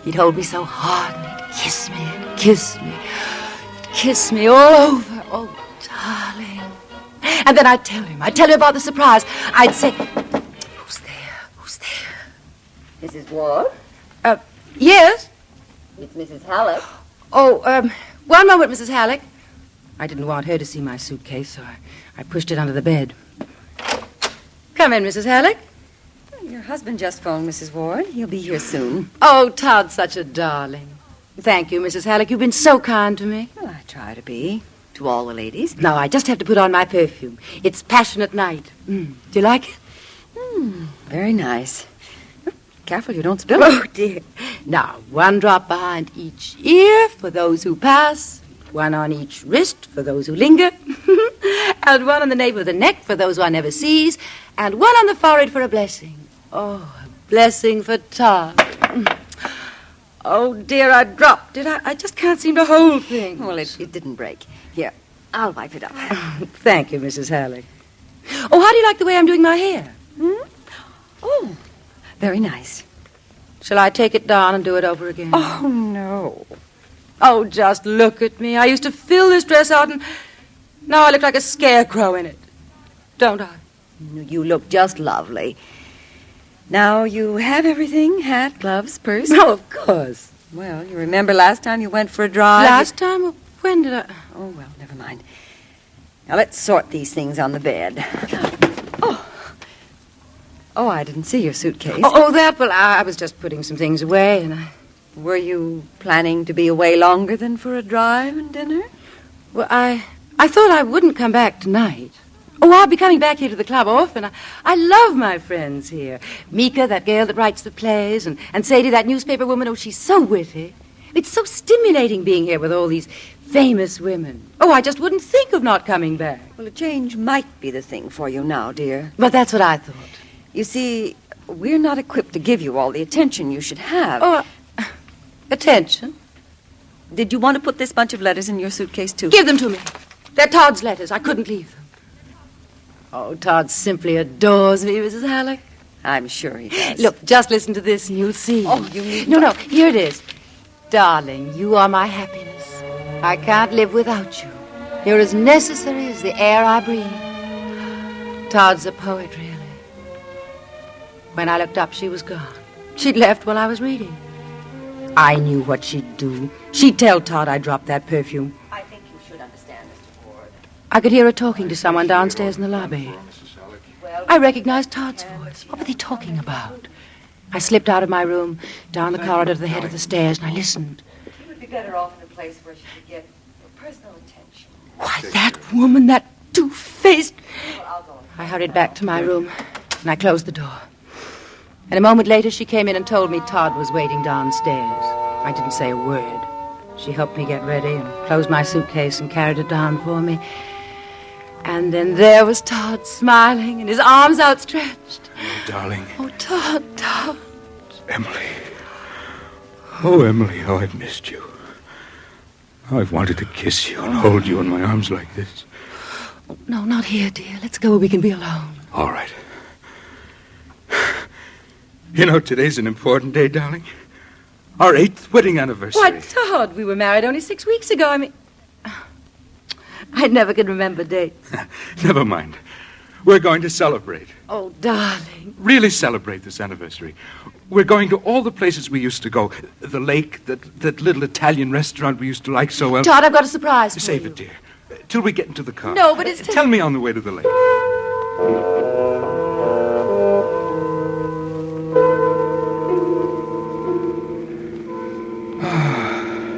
He'd hold me so hard and he'd kiss me and kiss me. He'd kiss me all over. Oh, darling. And then I'd tell him about the surprise. I'd say, "Who's there? Who's there?" Mrs. Ward? Yes? It's Mrs. Halleck. Oh, one moment, Mrs. Halleck. I didn't want her to see my suitcase, so I pushed it under the bed. Come in, Mrs. Halleck. Your husband just phoned, Mrs. Ward. He'll be here soon. Oh, Todd's such a darling. Thank you, Mrs. Halleck. You've been so kind to me. Well, I try to be. To all the ladies. Now, I just have to put on my perfume. It's Passionate Night. Do you like it? Very nice. Careful you don't spill it. Oh, dear. Now, one drop behind each ear for those who pass, one on each wrist for those who linger, and one on the nape of the neck for those one never sees, and one on the forehead for a blessing. Oh, a blessing for Todd. Oh, dear, I dropped it. I just can't seem to hold things. Well, it didn't break. Here, I'll wipe it up. Thank you, Mrs. Halleck. Oh, how do you like the way I'm doing my hair? Oh, very nice. Shall I take it down and do it over again? Oh, no. Oh, just look at me. I used to fill this dress out, and now I look like a scarecrow in it. Don't I? You look just lovely. Now, you have everything? Hat, gloves, purse? Oh, of course. Well, you remember last time you went for a drive? Last time? When did I? Oh, well, never mind. Now, let's sort these things on the bed. Oh, I didn't see your suitcase. Oh, that? Well, I was just putting some things away, and Were you planning to be away longer than for a drive and dinner? Well, I thought I wouldn't come back tonight. Oh, I'll be coming back here to the club often. I love my friends here. Mika, that girl that writes the plays, and Sadie, that newspaper woman. Oh, she's so witty. It's so stimulating being here with all these famous women. Oh, I just wouldn't think of not coming back. Well, a change might be the thing for you now, dear. But that's what I thought. You see, we're not equipped to give you all the attention you should have. Oh, attention? Did you want to put this bunch of letters in your suitcase, too? Give them to me. They're Todd's letters. I couldn't leave them. Oh, Todd simply adores me, Mrs. Halleck. I'm sure he does. Look, just listen to this and you'll see. Oh, you need... No, here it is. Darling, you are my happiness. I can't live without you. You're as necessary as the air I breathe. Todd's a poet, really. When I looked up, she was gone. She'd left while I was reading. I knew what she'd do. She'd tell Todd I dropped that perfume. I think you should understand, Mr. Ward. I could hear her talking to someone downstairs in the lobby. I recognized Todd's voice. What were they talking about? I slipped out of my room, down the corridor to the head of the stairs, and I listened. She would be better off in a place where she could get personal attention. Why, that woman, that two-faced... I hurried back to my room, and I closed the door. And a moment later, she came in and told me Todd was waiting downstairs. I didn't say a word. She helped me get ready and closed my suitcase and carried it down for me. And then there was Todd smiling and his arms outstretched. Oh, darling. Oh, Todd. Emily. Oh, Emily, how I've missed you. How I've wanted to kiss you and hold you in my arms like this. Oh, no, not here, dear. Let's go where we can be alone. All right. You know, today's an important day, darling. Our 8th wedding anniversary. Why, Todd, we were married only 6 weeks ago. I never can remember dates. Never mind. We're going to celebrate. Oh, darling. Really celebrate this anniversary. We're going to all the places we used to go. The lake, that little Italian restaurant we used to like so well. Todd, I've got a surprise for Save you. it, dear. Till we get into the car. No, but it's... Tell me on the way to the lake.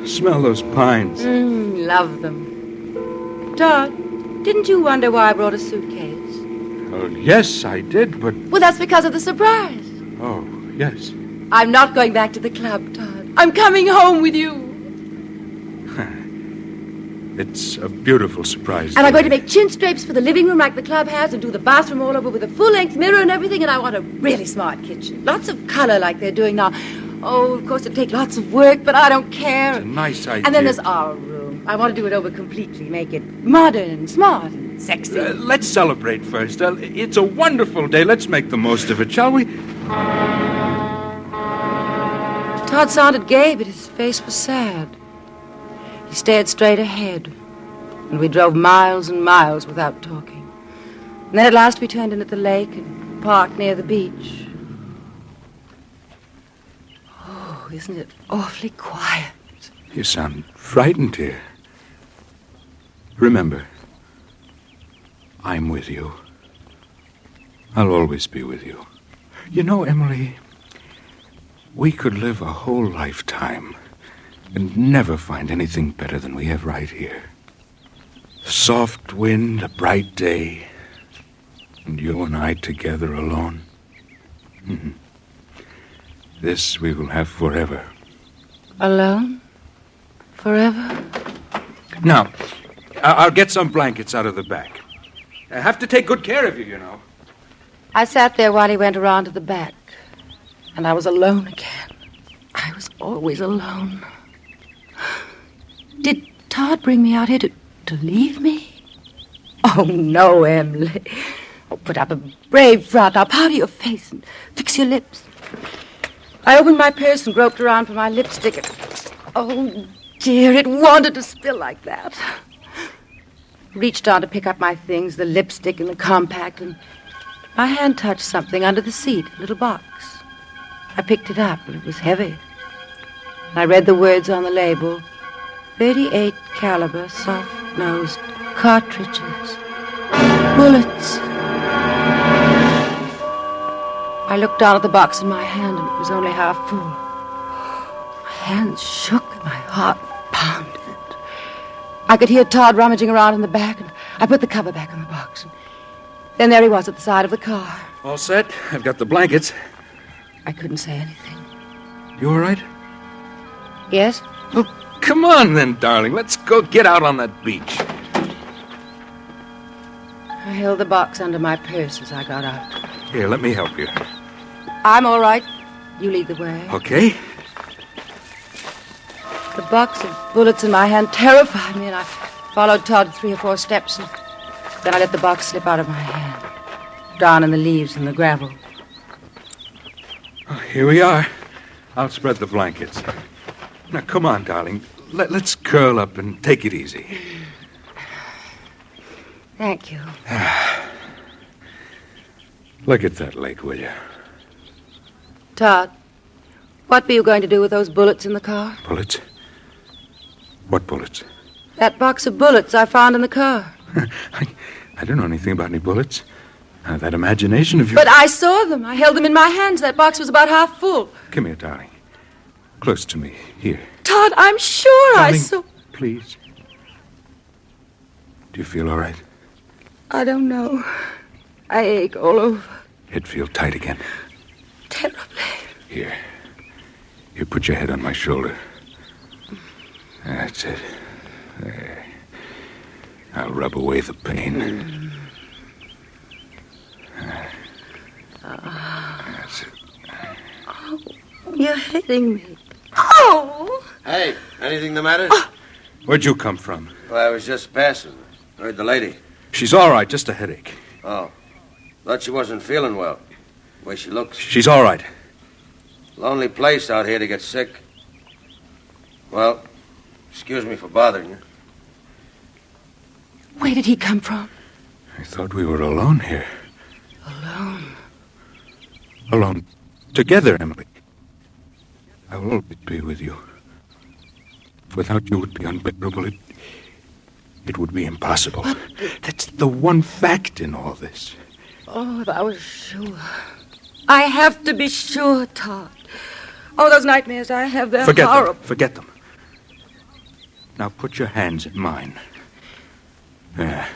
Smell those pines. Love them. Todd, didn't you wonder why I brought a suitcase? Oh, yes, I did, but... Well, that's because of the surprise. Oh, yes. I'm not going back to the club, Todd. I'm coming home with you. It's a beautiful surprise. And I'm going to make chin drapes for the living room like the club has and do the bathroom all over with a full-length mirror and everything, and I want a really smart kitchen. Lots of color like they're doing now. Oh, of course, it'll take lots of work, but I don't care. It's a nice idea. And then there's our room. I want to do it over completely, make it modern and smart and sexy. Let's celebrate first. It's a wonderful day. Let's make the most of it, shall we? Todd sounded gay, but his face was sad. He stared straight ahead, and we drove miles and miles without talking. And then at last we turned in at the lake and parked near the beach. Oh, isn't it awfully quiet? You sound frightened, dear. Remember, I'm with you. I'll always be with you. You know, Emily, we could live a whole lifetime and never find anything better than we have right here. A soft wind, a bright day, and you and I together alone. Mm-hmm. This we will have forever. Alone? Forever? Now, I'll get some blankets out of the back. I have to take good care of you, you know. I sat there while he went around to the back, and I was alone again. I was always alone. Did Todd bring me out here to leave me? Oh, no, Emily. Oh, put up a brave front. Now powder your face and fix your lips. I opened my purse and groped around for my lipstick. Oh, dear, it wanted to spill like that. Reached on to pick up my things, the lipstick and the compact, and my hand touched something under the seat, a little box. I picked it up, and it was heavy. I read the words on the label, 38 caliber, soft-nosed cartridges, bullets. I looked down at the box in my hand, and it was only half full. My hands shook, and my heart pounded. I could hear Todd rummaging around in the back, and I put the cover back on the box. And then there he was at the side of the car. All set. I've got the blankets. I couldn't say anything. You all right? Yes? Well, come on then, darling. Let's go get out on that beach. I held the box under my purse as I got out. Here, let me help you. I'm all right. You lead the way. Okay. The box of bullets in my hand terrified me, and I followed Todd 3 or 4 steps, and then I let the box slip out of my hand, down in the leaves and the gravel. Oh, here we are. I'll spread the blankets. Now, come on, darling. Let's curl up and take it easy. Thank you. Look at that lake, will you? Todd, what were you going to do with those bullets in the car? Bullets? What bullets? That box of bullets I found in the car. I don't know anything about any bullets. That imagination of yours. But I saw them. I held them in my hands. That box was about half full. Come here, darling. Close to me. Here. Todd, I'm sure darling, I saw... Please. Do you feel all right? I don't know. I ache all over. Head feel tight again. Terribly. Here. You put your head on my shoulder. That's it. There. I'll rub away the pain. That's it. Oh, you're hitting me. Oh! Hey, anything the matter? Where'd you come from? Well, I was just passing. Heard the lady. She's all right, just a headache. Oh. Thought she wasn't feeling well. The way she looks. She's all right. Lonely place out here to get sick. Well, excuse me for bothering you. Where did he come from? I thought we were alone here. Alone? Alone. Together, Emily. I will always be with you. Without you, it would be unbearable. It would be impossible. But... That's the one fact in all this. Oh, if I was sure. I have to be sure, Todd. Oh, those nightmares I have, they're horrible. Forget them. Now put your hands in mine. There,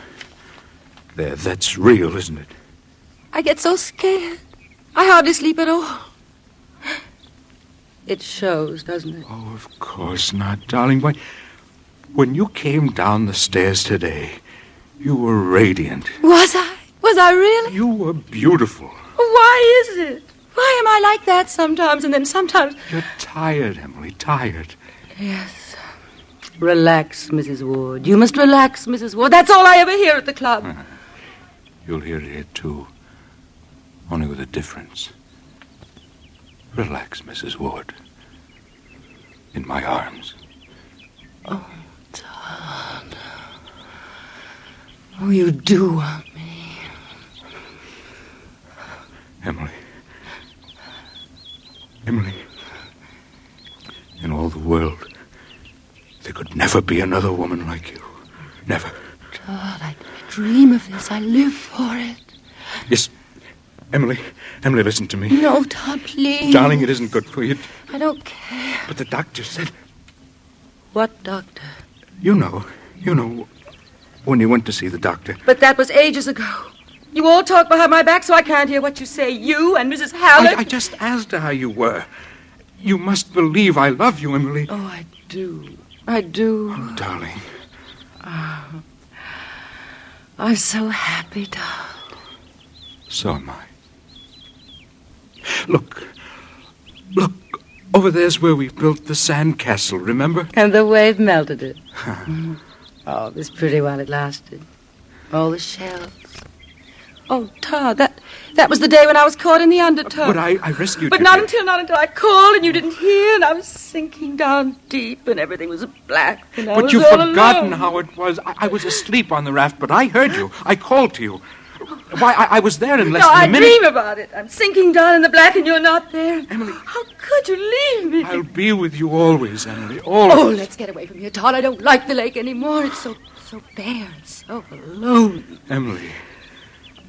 that's real, isn't it? I get so scared. I hardly sleep at all. It shows, doesn't it? Oh, of course not, darling. Why, when you came down the stairs today, you were radiant. Was I? Was I really? You were beautiful. Why is it? Why am I like that sometimes, and then sometimes... You're tired, Emily, tired. Yes. Relax, Mrs. Ward. You must relax, Mrs. Ward. That's all I ever hear at the club. You'll hear it here, too. Only with a difference. Relax, Mrs. Ward. In my arms. Oh, Todd. Oh, you do want me. Emily. Emily. In all the world, there could never be another woman like you. Never. Todd, I dream of this. I live for it. Emily, listen to me. No, Todd, please. Darling, it isn't good for you. I don't care. But the doctor said... What doctor? You know, when you went to see the doctor. But that was ages ago. You all talk behind my back, so I can't hear what you say. You and Mrs. Hallett. I just asked her how you were. You must believe I love you, Emily. Oh, I do. I do. Oh, darling. Oh, I'm so happy, Todd. So am I. Look. Over there's where we built the sand castle, remember? And the wave melted it. Oh, it was pretty while it lasted. All the shells. Oh, Todd, that was the day when I was caught in the undertow. But I rescued you. But not until I called and you didn't hear, and I was sinking down deep and everything was black and I was But you've all forgotten alone. how it was. I was asleep on the raft, but I heard you. I called to you. Why, I was there in less No, than I a minute. dream about it. I'm sinking down in the black and you're not there. Emily. How could you leave me? I'll be with you always, Emily, always. Oh, let's get away from here, Todd. I don't like the lake anymore. It's so bare and so alone. Emily,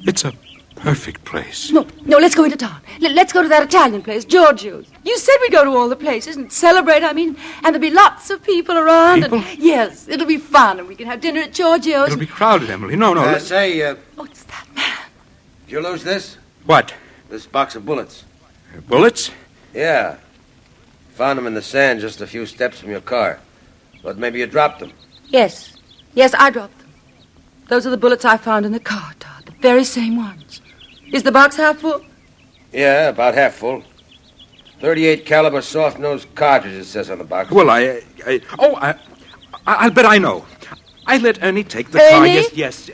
it's a perfect place. No, let's go into town. Let's go to that Italian place, Giorgio's. You said we go to all the places and celebrate, and there'll be lots of people around. People? And, yes, it'll be fun, and we can have dinner at Giorgio's. It'll be crowded, Emily. No. Oh, it's that man. Did you lose this? What? This box of bullets. Bullets? Yeah. Found them in the sand just a few steps from your car. But maybe you dropped them. Yes, I dropped them. Those are the bullets I found in the car, Todd. The very same ones. Is the box half full? Yeah, about half full. 38 caliber soft-nosed cartridge, it says on the box. Well, I'll bet I know. I let Ernie take the Ernie? car. Yes.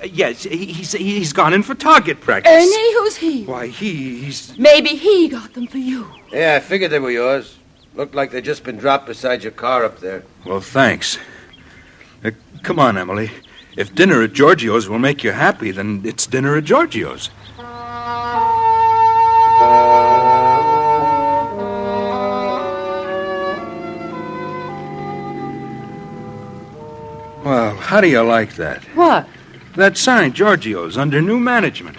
He's gone in for target practice. Ernie? Who's he? Why, he's... Maybe he got them for you. Yeah, I figured they were yours. Looked like they'd just been dropped beside your car up there. Well, thanks. Come on, Emily. If dinner at Giorgio's will make you happy, then it's dinner at Giorgio's. Well, how do you like that? What? That sign, Giorgio's, under new management.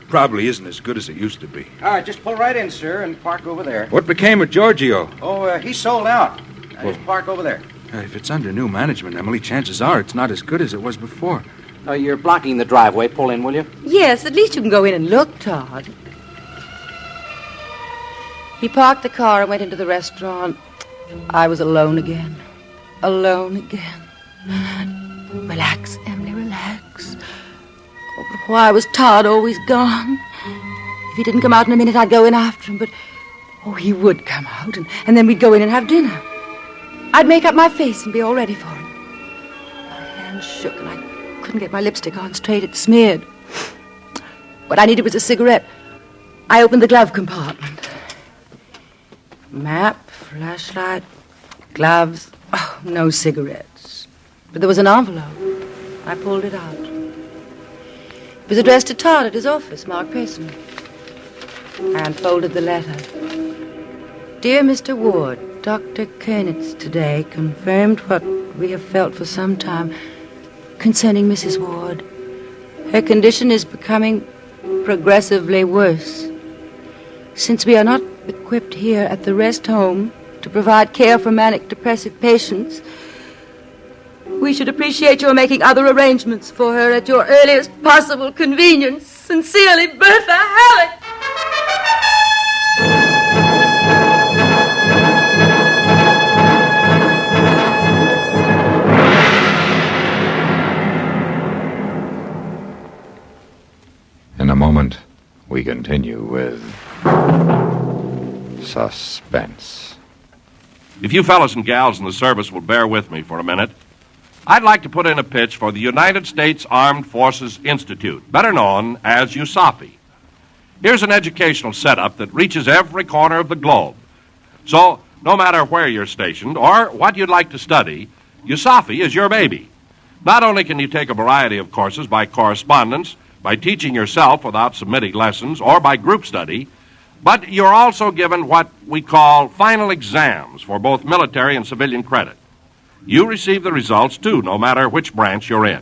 Probably isn't as good as it used to be. All right, just pull right in, sir, and park over there. What became of Giorgio? Oh, he sold out. Just park over there. If it's under new management, Emily, chances are it's not as good as it was before. You're blocking the driveway. Pull in, will you? Yes, at least you can go in and look, Todd. He parked the car and went into the restaurant. I was alone again. Alone again. Relax, Emily, relax. Oh, but why was Todd always gone? If he didn't come out in a minute, I'd go in after him, but... Oh, he would come out, and then we'd go in and have dinner. I'd make up my face and be all ready for him. My hands shook, and I couldn't get my lipstick on straight. It smeared. What I needed was a cigarette. I opened the glove compartment. Map, flashlight, gloves. Oh, no cigarettes. But there was an envelope. I pulled it out. It was addressed to Todd at his office, marked personal. I unfolded the letter. Dear Mr. Ward, Dr. Koenitz today confirmed what we have felt for some time concerning Mrs. Ward. Her condition is becoming progressively worse. Since we are not equipped here at the rest home to provide care for manic depressive patients, we should appreciate your making other arrangements for her at your earliest possible convenience. Sincerely, Bertha Hallett. In a moment, we continue with Suspense. If you fellas and gals in the service will bear with me for a minute, I'd like to put in a pitch for the United States Armed Forces Institute, better known as USAFI. Here's an educational setup that reaches every corner of the globe. So, no matter where you're stationed or what you'd like to study, USAFI is your baby. Not only can you take a variety of courses by correspondence, by teaching yourself without submitting lessons, or by group study, but you're also given what we call final exams for both military and civilian credit. You receive the results, too, no matter which branch you're in.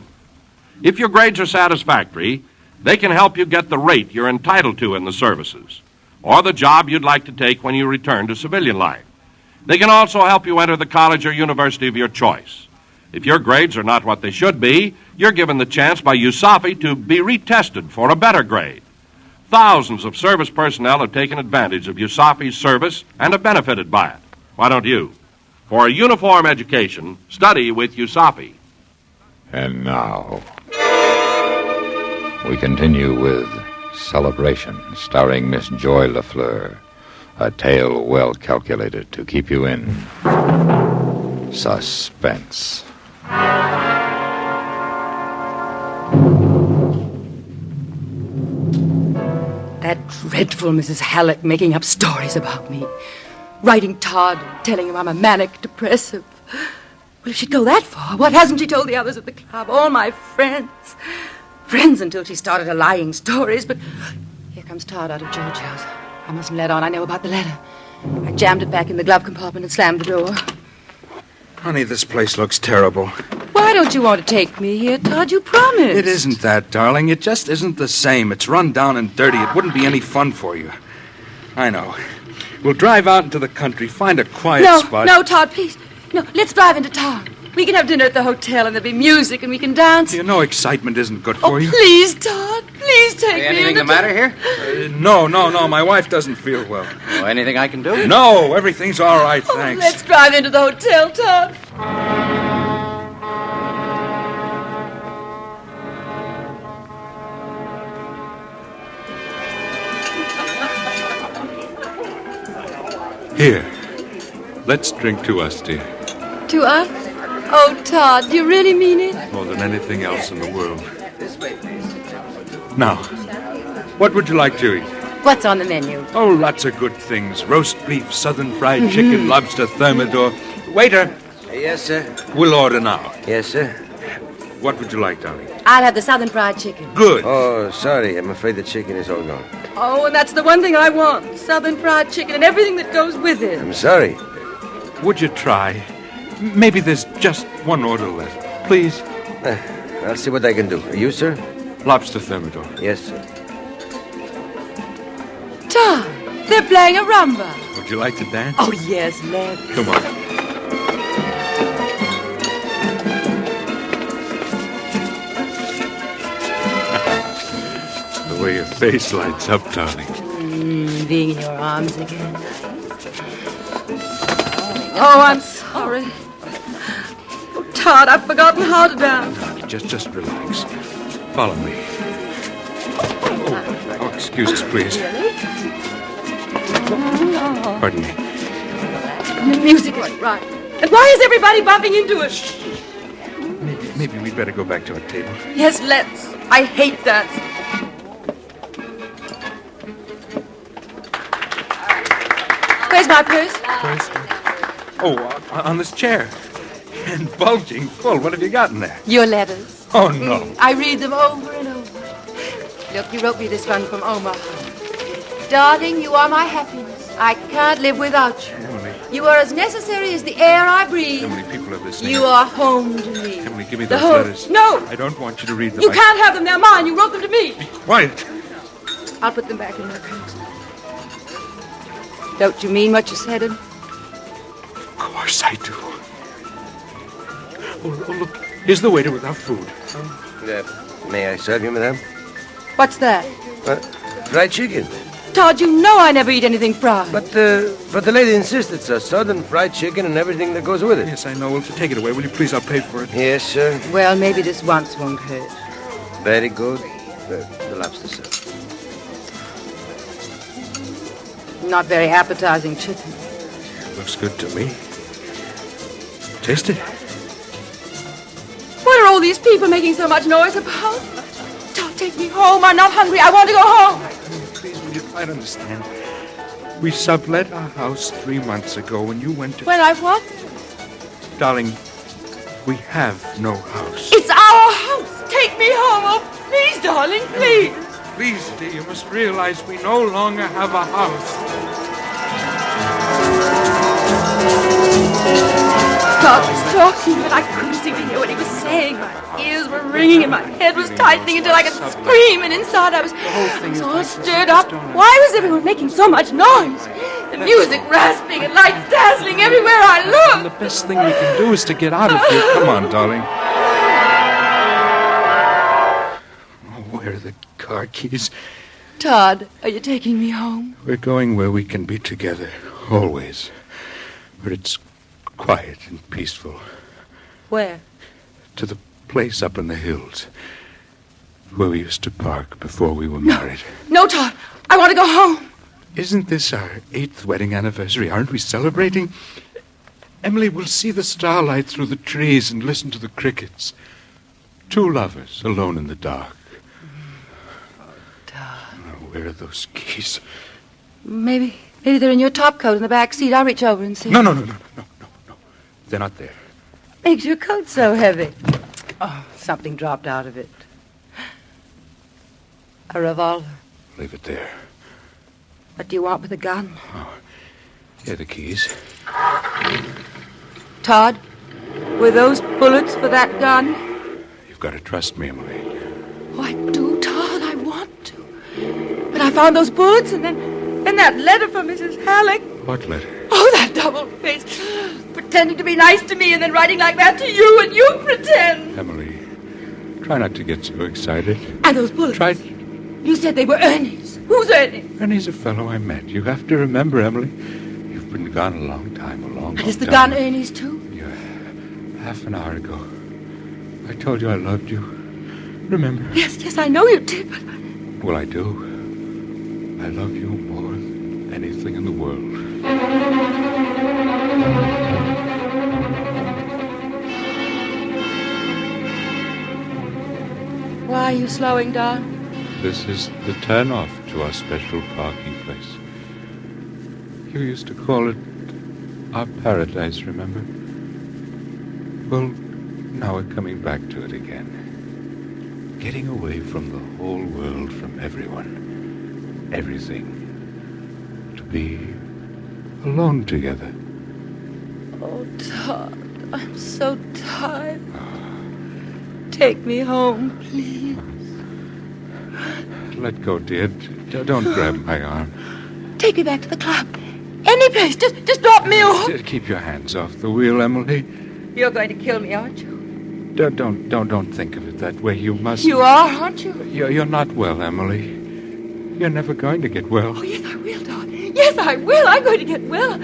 If your grades are satisfactory, They can help you get the rate you're entitled to in the services, or the job you'd like to take when you return to civilian life. They can also help you enter the college or university of your choice. If your grades are not what they should be, you're given the chance by USAFI to be retested for a better grade. Thousands of service personnel have taken advantage of USAFI's service and have benefited by it. Why don't you? For a uniform education, study with USAFI. And now, we continue with Celebration, starring Miss Joy LaFleur. A tale well calculated to keep you in suspense. That dreadful Mrs. Halleck making up stories about me. Writing Todd, telling him I'm a manic depressive. Well, if she'd go that far, what hasn't she told the others at the club? All my friends. Friends until she started her lying stories, but here comes Todd out of George's house. I mustn't let on I know about the letter. I jammed it back in the glove compartment and slammed the door. Honey, this place looks terrible. Why don't you want to take me here, Todd? You promised. It isn't that, darling. It just isn't the same. It's run down and dirty. It wouldn't be any fun for you. I know. We'll drive out into the country, find a quiet spot. No, Todd, please. No, let's drive into town. We can have dinner at the hotel, and there'll be music, and we can dance. You know excitement isn't good for you. Please, Todd. Please take me. Anything the matter here? No. My wife doesn't feel well. Oh, anything I can do? No, everything's all right, thanks. Let's drive into the hotel, Todd. Here. Let's drink to us, dear. To us? Oh, Todd, do you really mean it? More than anything else in the world. Now, what would you like to eat? What's on the menu? Oh, lots of good things. Roast beef, southern fried chicken, lobster thermidor. Waiter. Yes, sir. We'll order now. Yes, sir. What would you like, darling? I'll have the southern fried chicken. Good. Oh, sorry. I'm afraid the chicken is all gone. Oh, and that's the one thing I want. Southern fried chicken and everything that goes with it. I'm sorry. Would you try? Maybe there's just one order left. Please. I'll see what I can do. You, sir? Lobster thermidor. Yes, sir. Todd, they're playing a rumba. Would you like to dance? Oh, yes, let's. Come on. The way your face lights up, darling. Being in your arms again. Oh, I'm sorry. Oh, Todd, I've forgotten how to dance. Just relax. Follow me. Oh, excuse us, please. Pardon me. The music is right. And why is everybody bumping into us? Maybe we'd better go back to our table. Yes, let's. I hate that. Where's my purse? Oh, on this chair. And bulging full. What have you got in there? Your letters. Oh, no. I read them over and over. Look, you wrote me this one from Omaha. Darling, you are my happiness. I can't live without you. Emily. You are as necessary as the air I breathe. How many people are listening? You are home to me. Emily, give me The those whole... letters. No. I don't want you to read them. You can't have them. They're mine. You wrote them to me. Quiet. I'll put them back in my coat. Don't you mean what you said? Of course I do. Oh, look. Here's the waiter with our food. May I serve you, madame? What's that? Fried chicken. Todd, you know I never eat anything fried. But the lady insisted, sir. Southern fried chicken and everything that goes with it. Yes, I know. Well, take it away, will you please? I'll pay for it. Yes, sir. Well, maybe this once won't hurt. Very good. The lobster, sir. Not very appetizing chicken. Looks good to me. Taste it. What are all these people making so much noise about? Don't take me home. I'm not hungry. I want to go home. Please, will you try to understand? We sublet our house 3 months ago when you went to... When I what? Darling, we have no house. It's our house. Take me home. Oh, please, darling, please. Please, dear, you must realize we no longer have a house. Todd was talking, but I couldn't seem to hear what he was saying. saying. My ears were ringing and my head was tightening until I could scream. And inside I was all stirred up. Why was everyone making so much noise? The music rasping and lights dazzling everywhere I looked. The best thing we can do is to get out of here. Come on, darling. Oh, where are the car keys? Todd, are you taking me home? We're going where we can be together, always. Where it's quiet and peaceful. Where? To the place up in the hills. Where we used to park before we were married. No, Todd. I want to go home. Isn't this our 8th wedding anniversary? Aren't we celebrating? Emily, we'll see the starlight through the trees and listen to the crickets. Two lovers alone in the dark. Where are those keys? Maybe they're in your top coat in the back seat. I'll reach over and see. No. They're not there. Makes your coat so heavy. Oh, something dropped out of it. A revolver. Leave it there. What do you want with a gun? Here are the keys. Todd, were those bullets for that gun? You've got to trust me, Emily. Oh, I do, Todd. I want to. But I found those bullets and then that letter from Mrs. Halleck. What letter? Oh, that double face. Pretending to be nice to me and then writing like that to you, and you pretend. Emily, try not to get so excited. And those bullets. You said they were Ernie's. Who's Ernie? Ernie's a fellow I met. You have to remember, Emily. You've been gone a long time, a long And is the time. gun Ernie's, too? Yeah, half an hour ago. I told you I loved you. Remember? Yes, I know you did, but... Well, I do. I love you more than anything in the world. Why are you slowing down? This is the turn-off to our special parking place. You used to call it our paradise, remember? Well, now we're coming back to it again. Getting away from the whole world, from everyone, everything. To be alone together. Oh, Todd, I'm so tired. Take me home, please. Let go, dear. Don't grab my arm. Take me back to the club. Any place. Just drop me off. Keep your hands off the wheel, Emily. You're going to kill me, aren't you? Don't think of it that way. You must. You are, aren't you? You're not well, Emily. You're never going to get well. Oh, yes, I will, Todd. Yes, I will. I'm going to get well.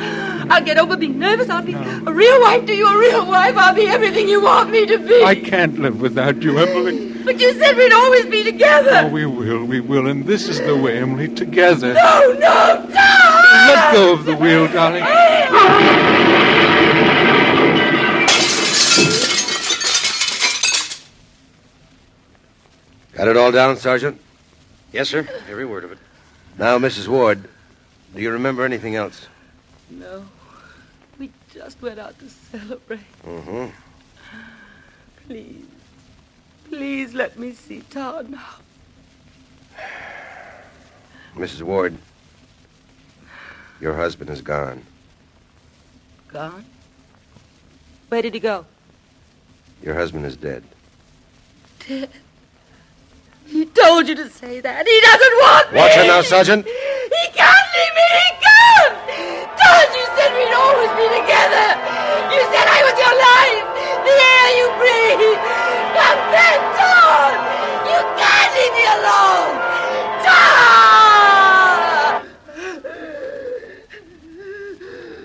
I'll get over being nervous. I'll be a real wife to you, a real wife. I'll be everything you want me to be. I can't live without you, Emily. But you said we'd always be together. Oh, we will, and this is the way, Emily, together. No, Todd! Let go of the wheel, darling. Got it all down, Sergeant? Yes, sir. Every word of it. Now, Mrs. Ward, do you remember anything else? No. We just went out to celebrate. Mm-hmm. Please let me see Todd now. Mrs. Ward, your husband is gone. Gone? Where did he go? Your husband is dead. Dead? He told you to say that. He doesn't want me. Watch her now, Sergeant. He can't leave me. He can't. Todd, you said we'd always be together. You said I was your life, the air you breathe. Come back, Todd. You can't leave me alone. Todd!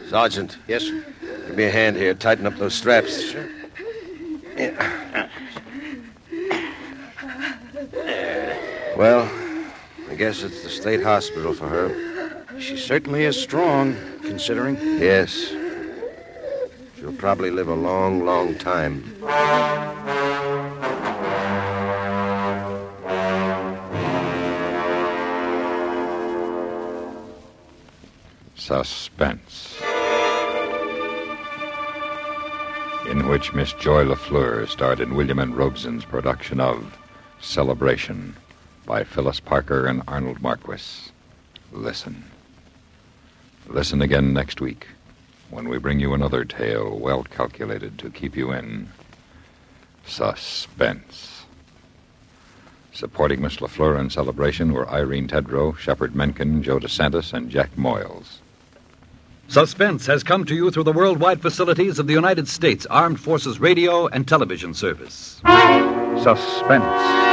Sergeant. Yes, sir. Give me a hand here. Tighten up those straps. Sure. Yeah. Well, I guess it's the state hospital for her. She certainly is strong, considering. Yes. She'll probably live a long, long time. Suspense, in which Miss Joy LaFleur starred in William N. Robeson's production of Celebration by Phyllis Parker and Arnold Marquis. Listen. Listen again next week when we bring you another tale well calculated to keep you in Suspense. Supporting Miss LaFleur in Celebration were Irene Tedrow, Shepard Mencken, Joe DeSantis, and Jack Moyles. Suspense has come to you through the worldwide facilities of the United States Armed Forces Radio and Television Service. Suspense.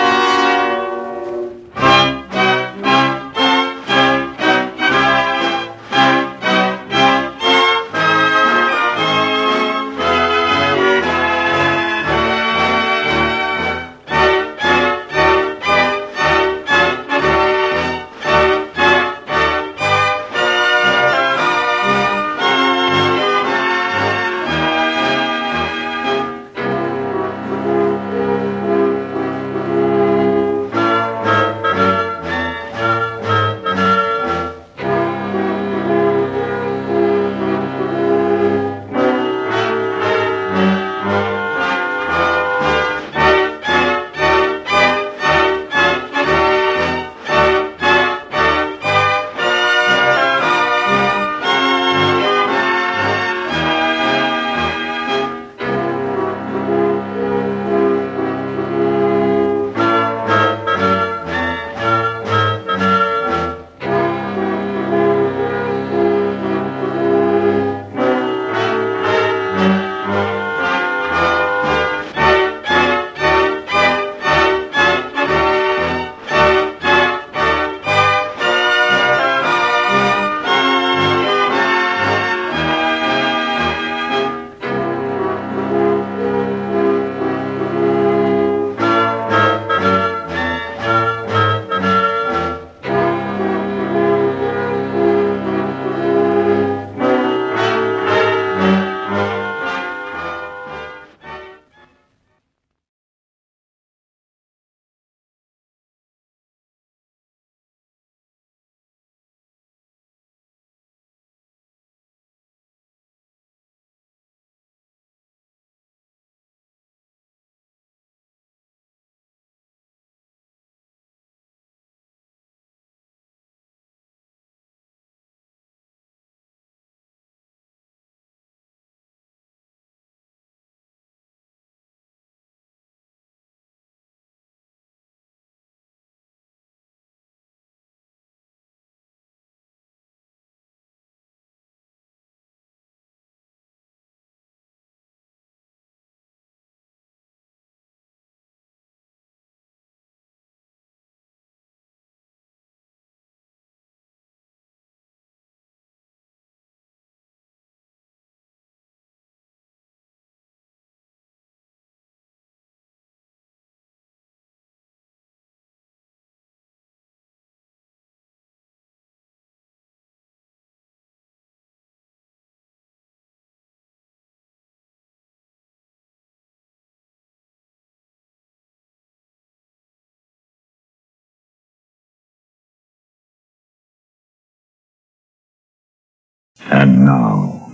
And now,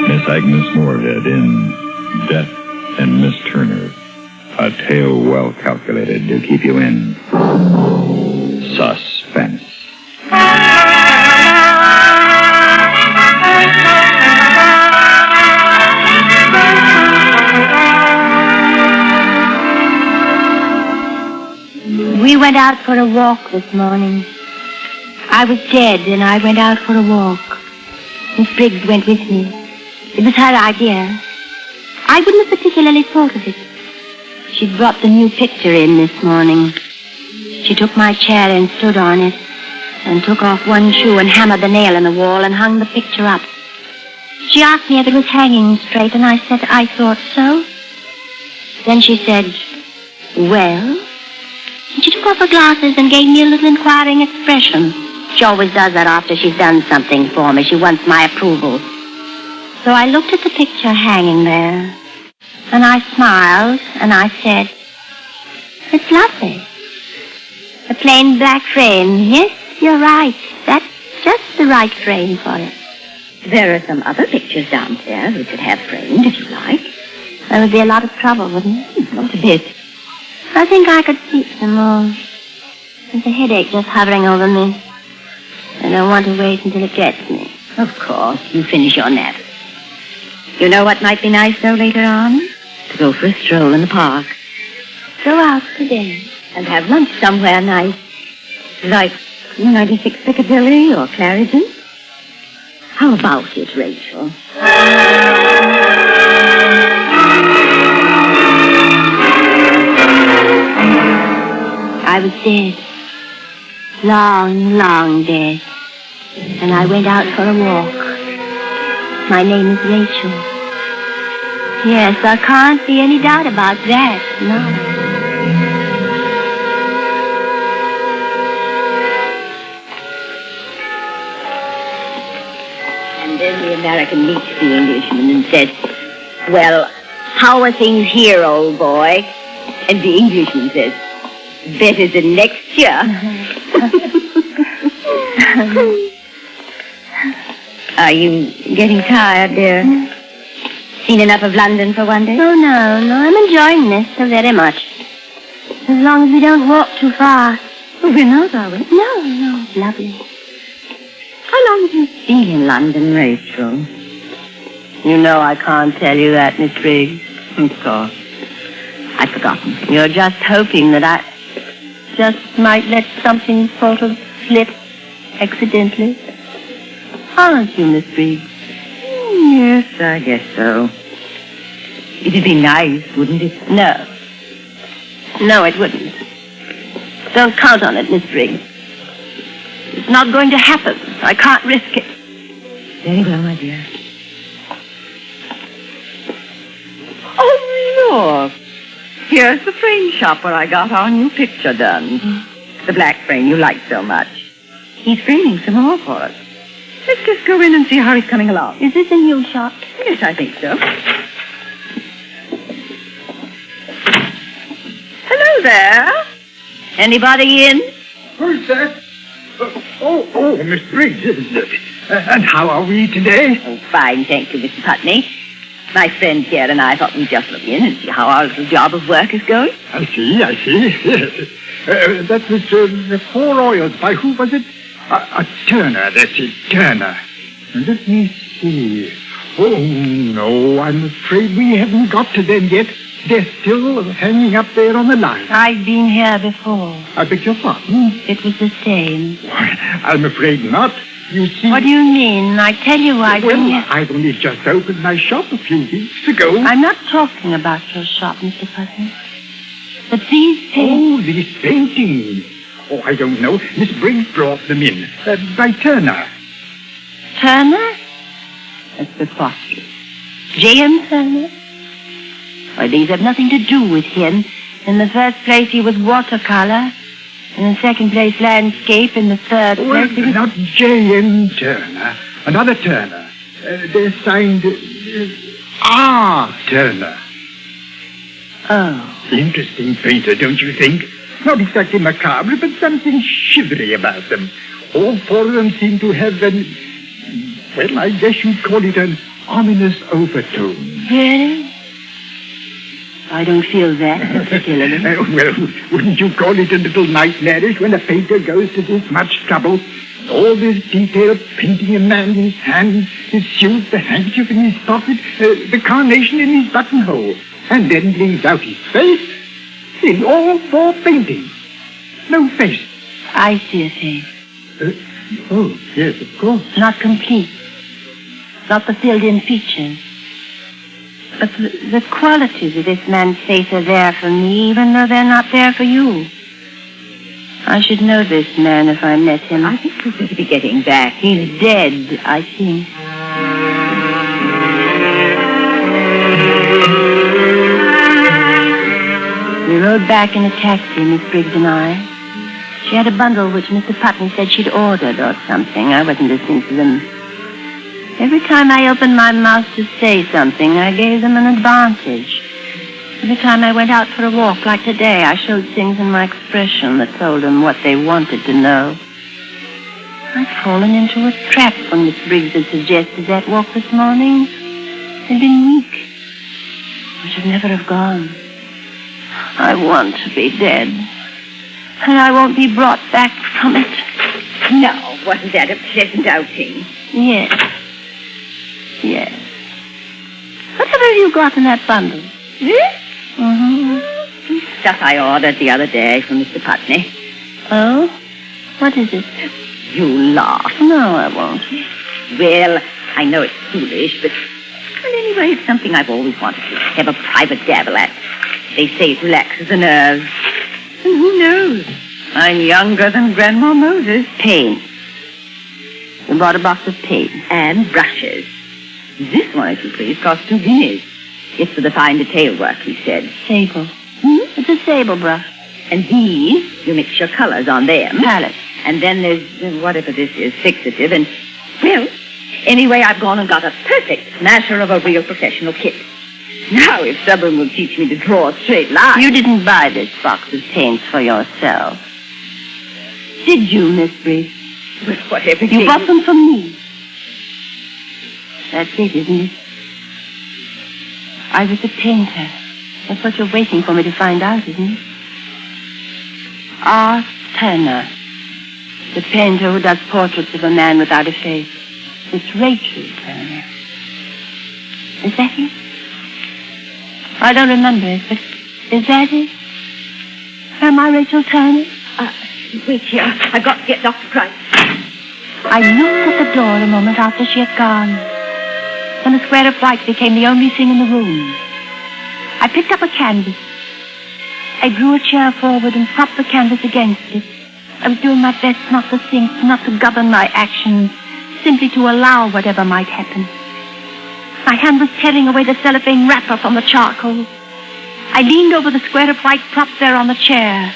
Miss Agnes Moorehead in Death and Miss Turner, a tale well calculated to keep you in suspense. We went out for a walk this morning. I was dead, and I went out for a walk. Miss Briggs went with me. It was her idea. I wouldn't have particularly thought of it. She'd brought the new picture in this morning. She took my chair and stood on it, and took off one shoe and hammered the nail in the wall and hung the picture up. She asked me if it was hanging straight, and I said I thought so. Then she said, well? And she took off her glasses and gave me a little inquiring expression. She always does that after she's done something for me. She wants my approval. So I looked at the picture hanging there, and I smiled, and I said, it's lovely. A plain black frame. Yes, you're right. That's just the right frame for it. There are some other pictures downstairs we could have framed, if you like. That would be a lot of trouble, wouldn't it? Not a bit. I think I could sleep some more. There's a headache just hovering over me. I don't want to wait until it gets me. Of course, you finish your nap. You know what might be nice, though, later on? to go for a stroll in the park. Go out today and have lunch somewhere nice. Like 96 Piccadilly or Clarendon. How about it, Rachel? I was dead. Long, long dead. And I went out for a walk. My name is Rachel. Yes, there can't be any doubt about that, no. And then the American meets the Englishman and says, well, how are things here, old boy? And the Englishman says, better than next year. Are you getting tired, dear? Seen enough of London for one day? Oh, no. I'm enjoying this so very much. As long as we don't walk too far. Oh, we're not, are we? No, it's lovely. How long have you been in London, Rachel? You know I can't tell you that, Miss Briggs. Of course. I've forgotten. You're just hoping that I just might let something sort of slip accidentally. Aren't you, Miss Briggs? Yes, I guess so. It'd be nice, wouldn't it? No, it wouldn't. Don't count on it, Miss Briggs. It's not going to happen. I can't risk it. Very well, my dear. Oh, look. Here's the frame shop where I got our new picture done. The black frame you like so much. He's framing some more for us. Let's just go in and see how he's coming along. Is this a new shop? Yes, I think so. Hello there. Anybody in? Who's that? Oh, Miss Briggs. And how are we today? Oh, fine, thank you, Mr. Putney. My friend here and I thought we'd just look in and see how our little job of work is going. I see. Yes. That was the Four Oils. By who was it? A Turner, that's it, Turner. Let me see. Oh, no, I'm afraid we haven't got to them yet. They're still hanging up there on the line. I've been here before. I beg your pardon? It was the same. I'm afraid not. You see... What do you mean? I tell you I've only just opened my shop a few weeks ago. I'm not talking about your shop, Mr. Putney. But these paintings... Oh, these paintings. Oh, I don't know. Miss Briggs brought them in. By Turner. Turner? That's preposterous. J.M. Turner? Why, these have nothing to do with him. In the first place, he was watercolor. In the second place, landscape. In the third place... Well, not J.M. Turner. Another Turner. They're signed... Turner. Oh. Interesting painter, don't you think? Not exactly macabre, but something shivery about them. All four of them seem to have well, I guess you'd call it an ominous overtone. Really? I don't feel that particularly. Well, wouldn't you call it a little nightmarish when a painter goes to this much trouble? All this detailed painting a man in his hand, his suit, the handkerchief in his pocket, the carnation in his buttonhole, and then leaves out his face in all four paintings. No face. I see a face. Oh, yes, of course. Not complete. Not the filled-in features. But the qualities of this man's face are there for me, even though they're not there for you. I should know this man if I met him. I think we'd better be getting back. He's dead, I think. We rode back in a taxi, Miss Briggs and I. She had a bundle which Mr. Putney said she'd ordered or something. I wasn't listening to them. Every time I opened my mouth to say something, I gave them an advantage. Every time I went out for a walk, like today, I showed things in my expression that told them what they wanted to know. I'd fallen into a trap when Miss Briggs had suggested that walk this morning. I'd been weak. I should never have gone. I want to be dead. And I won't be brought back from it. No, wasn't that a pleasant outing? Yes. Whatever have you got in that bundle? This? Mm-hmm. Stuff I ordered the other day from Mr. Putney. Oh? What is it? You laugh. No, I won't. Well, I know it's foolish, but... Well, anyway, it's something I've always wanted to have a private dabble at. They say it relaxes the nerves. And who knows? I'm younger than Grandma Moses. Paint. We bought a box of paint. And brushes. This one, if you please, costs 2 guineas. It's for the fine detail work, he said. Sable. It's a sable brush. And these, you mix your colors on them. Palette. And then there's, whatever this is, fixative, and, well, anyway, I've gone and got a perfect smasher of a real professional kit. Now, if someone will teach me to draw a straight line... You didn't buy this box of paints for yourself. Did you, Miss Briggs? Well, whatever you bought them from me. That's it, isn't it? I was a painter. That's what you're waiting for me to find out, isn't it? R. Turner. The painter who does portraits of a man without a face. It's Rachel Turner. Is that it? I don't remember it, but is that it? Am I Rachel Turner? Wait here. I've got to get Dr. Price. I knocked at the door a moment after she had gone. Then a square of white became the only thing in the room. I picked up a canvas. I drew a chair forward and propped the canvas against it. I was doing my best not to think, not to govern my actions, simply to allow whatever might happen. My hand was tearing away the cellophane wrapper from the charcoal. I leaned over the square of white propped there on the chair,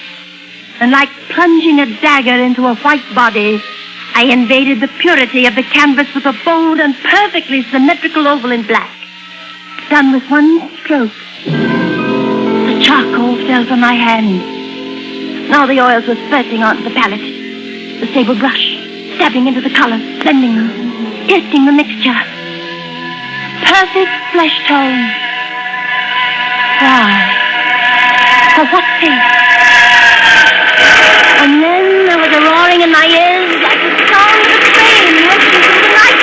and like plunging a dagger into a white body, I invaded the purity of the canvas with a bold and perfectly symmetrical oval in black, done with one stroke. The charcoal fell from my hand. Now the oils were spurting onto the palette. The sable brush, stabbing into the colors, blending them, tasting the mixture. Perfect flesh tone. Why? For what sake? And then there was a roaring in my ears like the sound of a train rushing through the night.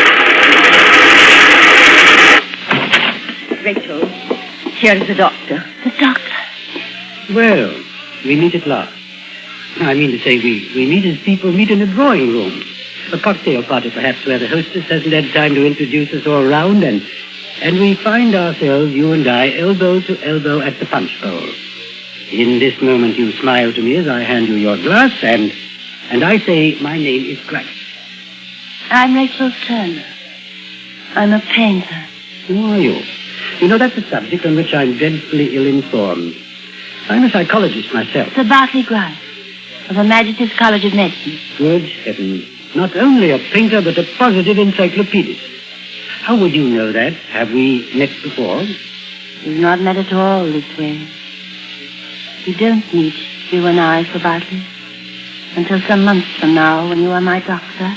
Rachel, here is the doctor. The doctor? Well, we meet at last. I mean to say, we meet as people meet in a drawing room. A cocktail party, perhaps, where the hostess hasn't had time to introduce us all round, and we find ourselves, you and I, elbow to elbow at the punch bowl. In this moment, you smile to me as I hand you your glass, and I say, my name is Christ. I'm Rachel Turner. I'm a painter. Who are you? You know, that's a subject on which I'm dreadfully ill-informed. I'm a psychologist myself. Sir Bartley Grice, of Her Majesty's College of Medicine. Good heavens. Not only a painter, but a positive encyclopedist. How would you know that? Have we met before? We've not met at all this way. We don't meet, you and I, Sir Bartley, until some months from now when you are my doctor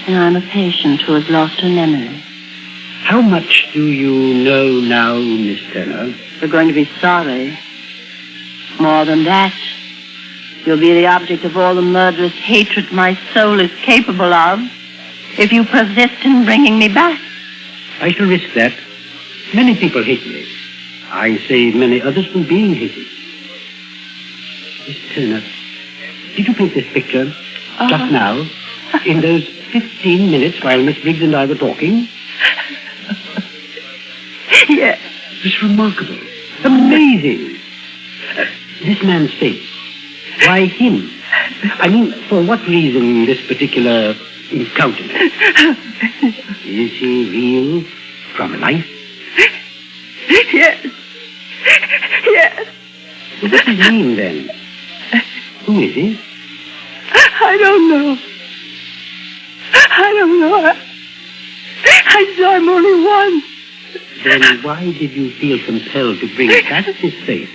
and I'm a patient who has lost her memory. How much do you know now, Miss Turner? You're going to be sorry. More than that, you'll be the object of all the murderous hatred my soul is capable of if you persist in bringing me back. I shall risk that. Many people hate me. I save many others from being hated. Miss Turner, did you paint this picture just now, in those 15 minutes while Miss Briggs and I were talking? Yes. It's remarkable. Amazing. This man's face. Why him? I mean, for what reason this particular countenance? Is he real from life? Yes. Yes. What's his name, then? Who is he? I don't know. I don't know. I saw him only once. Then why did you feel compelled to bring back this face,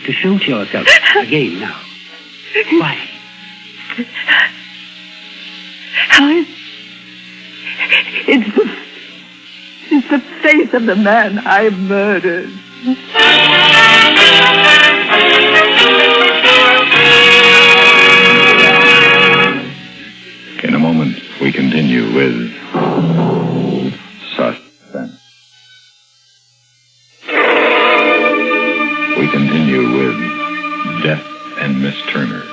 to show to yourself again now? Why? It's the face of the man I murdered. In a moment, we continue with Suspense. Turner,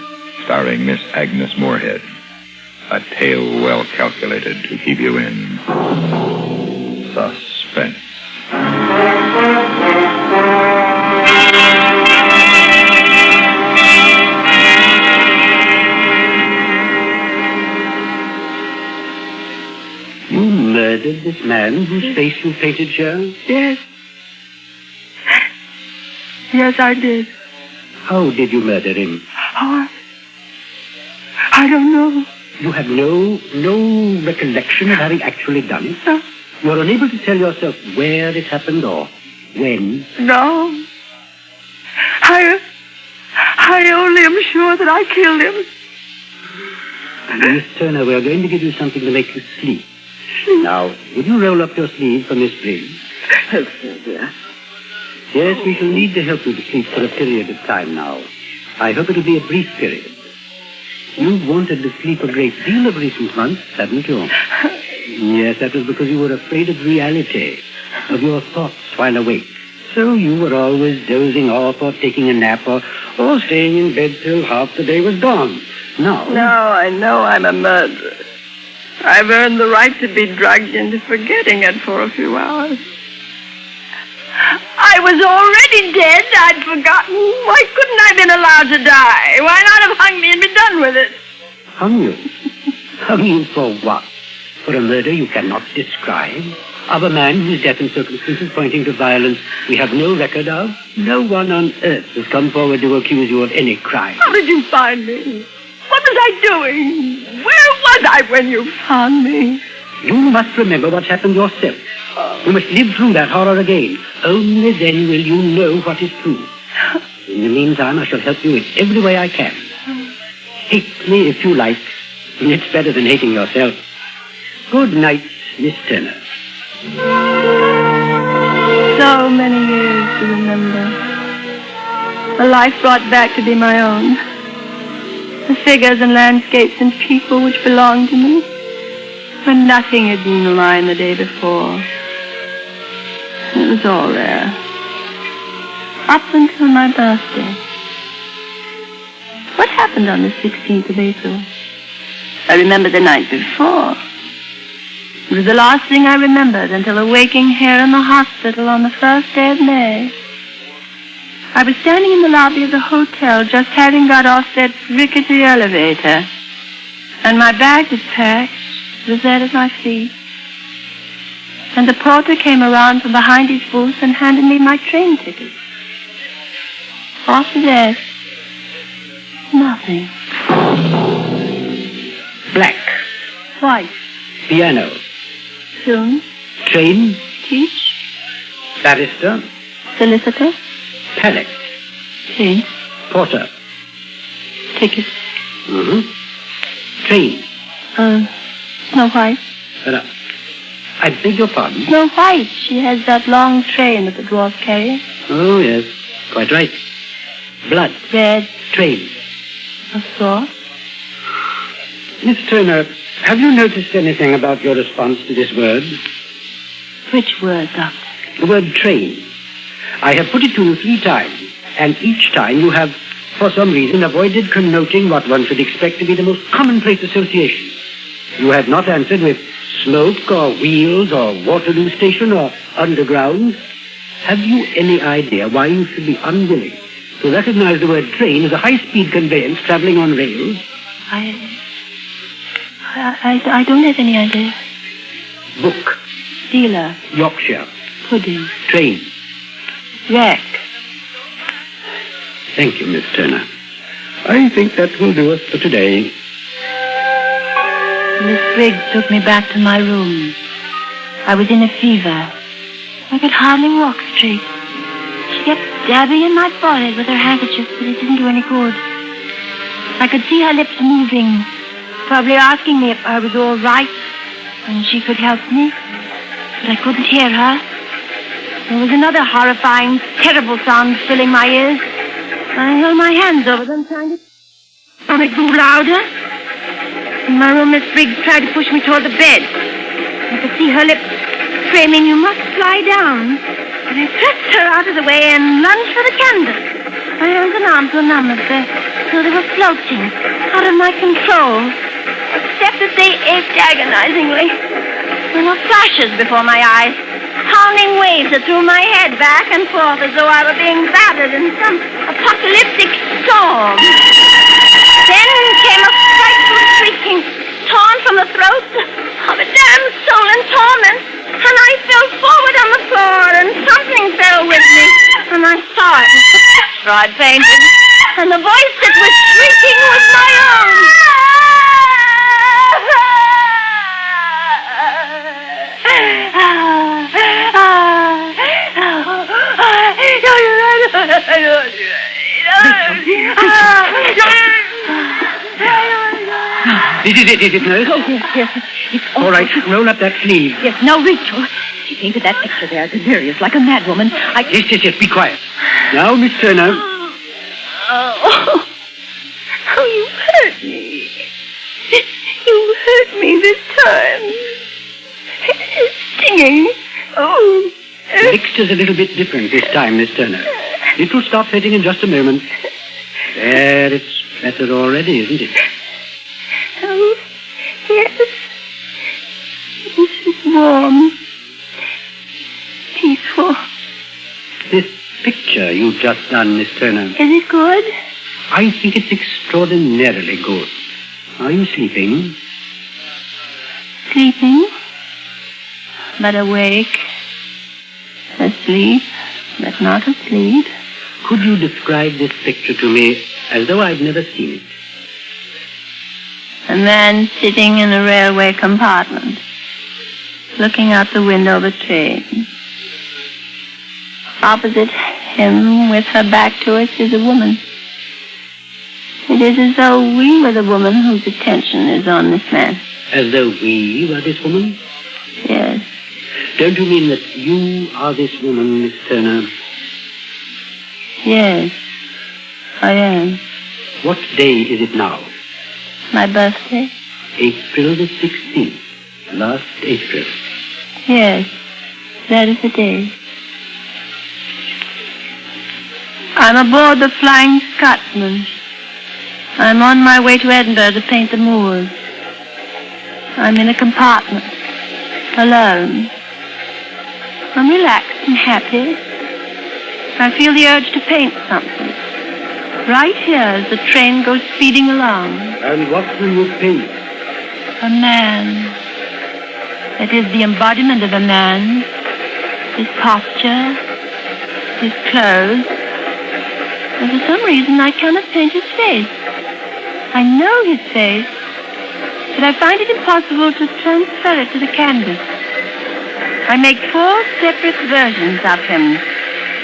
starring Miss Agnes Moorehead. A tale well calculated to keep you in suspense. You murdered this man whose face you painted, Cheryl? Yes. Yes, I did. How did you murder him? How? I don't know. You have no recollection of having actually done it? No. You are unable to tell yourself where it happened or when? No. I only am sure that I killed him. Miss Turner, we are going to give you something to make you sleep. Now, would you roll up your sleeve for Miss Briggs? Yes, dear. Yes, we shall need to help you to sleep for a period of time now. I hope it'll be a brief period. You've wanted to sleep a great deal of recent months, haven't you? Yes, that was because you were afraid of reality, of your thoughts while awake. So you were always dozing off or taking a nap or staying in bed till half the day was gone. Now I know I'm a murderer. I've earned the right to be drugged into forgetting it for a few hours. I was already dead. I'd forgotten. Why couldn't I have been allowed to die? Why not have hung me and be done with it? Hung you? Hung you for what? For a murder you cannot describe? Of a man whose death and circumstances pointing to violence we have no record of? No one on earth has come forward to accuse you of any crime. How did you find me? What was I doing? Where was I when you found me? You must remember what happened yourself. You must live through that horror again. Only then will you know what is true. In the meantime, I shall help you in every way I can. Hate me if you like. It's better than hating yourself. Good night, Miss Turner. So many years to remember. A life brought back to be my own. The figures and landscapes and people which belonged to me, when nothing had been mine the day before. It was all there. Up until my birthday. What happened on the 16th of April? I remember the night before. It was the last thing I remembered until awaking here in the hospital on the first day of May. I was standing in the lobby of the hotel, just having got off that rickety elevator. And my bag was packed. It was there at my feet. And the porter came around from behind his booth and handed me my train ticket. After that, nothing. Black. White. Piano. Soon. Train. Teach. Barrister. Solicitor. Pallet. Paint. Porter. Ticket. Train. Snow White. I beg your pardon? Snow White. She has that long train that the dwarfs carry. Oh, yes. Quite right. Blood. Red. Train. A sword. Miss Turner, have you noticed anything about your response to this word? Which word, Doctor? The word train. I have put it to you 3 times, and each time you have, for some reason, avoided connoting what one should expect to be the most commonplace association. You have not answered with smoke or wheels or Waterloo Station or underground. Have you any idea why you should be unwilling to recognize the word train as a high-speed conveyance traveling on rails? I don't have any idea. Book. Dealer. Yorkshire. Pudding. Train. Rack. Thank you, Miss Turner. I think that will do us for today. Miss Briggs took me back to my room. I was in a fever. I could hardly walk straight. She kept dabbing in my forehead with her handkerchief, but it didn't do any good. I could see her lips moving, probably asking me if I was all right, and she could help me, but I couldn't hear her. There was another horrifying, terrible sound filling my ears. I held my hands over them, trying to... And it grew louder. In my room, Miss Briggs tried to push me toward the bed. I could see her lips screaming, "You must lie down." But I pressed her out of the way and lunged for the candle. My hands and arms were numb at the So they were floating, out of my control. Except that they ached agonizingly. There were flashes before my eyes, pounding waves that threw my head back and forth as though I were being battered in some apocalyptic storm. Then came a frightful shrieking, torn from the throat of a damned soul in torment, and I fell forward on the floor, and something fell with me, and I saw it was the picture I'd painted, and the voice that was shrieking was my own. This is it, nurse? Oh, yes. It's all right, roll up that sleeve. Yes, now, Rachel. She painted that picture there, delirious, like a madwoman. Yes, be quiet. Now, Miss Turner. Oh, you hurt me. You hurt me this time. Singing. Oh. The mixture's a little bit different this time, Miss Turner. It will stop hurting in just a moment. There, it's better already, isn't it? Oh, yes. This is warm. Peaceful. This picture you've just done, Miss Turner. Is it good? I think it's extraordinarily good. Are you sleeping? Sleeping, but awake. Asleep, but not asleep. Could you describe this picture to me as though I'd never seen it? A man sitting in a railway compartment, looking out the window of a train. Opposite him, with her back to us, is a woman. It is as though we were the woman whose attention is on this man. As though we were this woman? Yes. Don't you mean that you are this woman, Miss Turner? Yes, I am. What day is it now? My birthday? April the 16th. Last April. Yes, that is the day. I'm aboard the Flying Scotsman. I'm on my way to Edinburgh to paint the moors. I'm in a compartment, alone. I'm relaxed and happy. I feel the urge to paint something. Right here as the train goes speeding along. And what will you paint? A man. That is the embodiment of a man. His posture, his clothes. And for some reason I cannot paint his face. I know his face, but I find it impossible to transfer it to the canvas. I make 4 separate versions of him,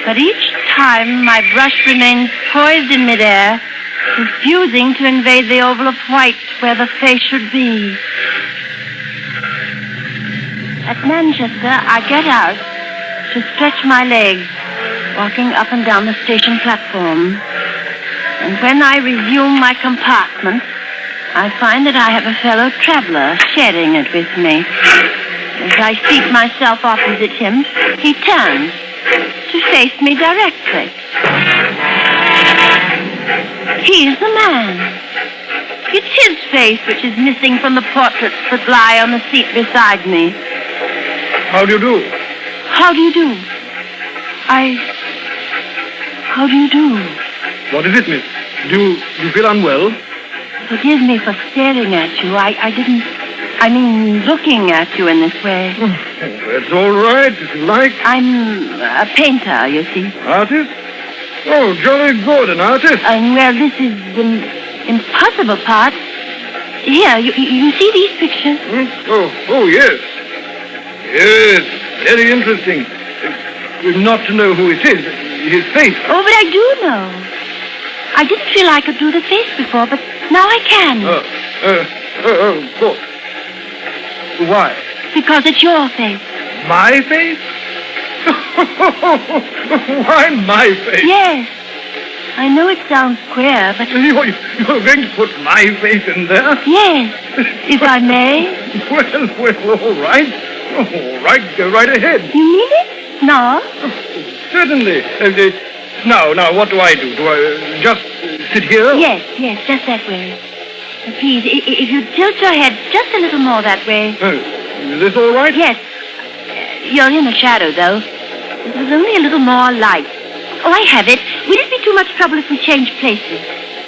but each time my brush remains poised in midair, refusing to invade the oval of white where the face should be. At Manchester, I get out to stretch my legs, walking up and down the station platform. And when I resume my compartment, I find that I have a fellow traveler sharing it with me. As I seat myself opposite him, he turns to face me directly. He is the man. It's his face which is missing from the portraits that lie on the seat beside me. How do you do? How do you do? How do you do? What is it, miss? Do you feel unwell? Forgive me for staring at you. I mean, looking at you in this way. That's all right, if you like. I'm a painter, you see. Artist? Oh, jolly good, an artist. Well, this is the impossible part. Here, you see these pictures? Oh, yes. Yes, very interesting. Not to know who it is, his face. Oh, but I do know. I didn't feel I could do the face before, but now I can. Of course. Why? Because it's your face. My face? Why my face? Yes. I know it sounds queer, but... You're going to put my face in there? Yes, if I may. Well, all right. All right, go right ahead. You mean it? No? Certainly. Now, what do I do? Do I just Sit here? Yes, just that way. Please, if you tilt your head just a little more that way. Is this all right? Yes. You're in the shadow, though. There's only a little more light. Oh, I have it. Will it be too much trouble if we change places?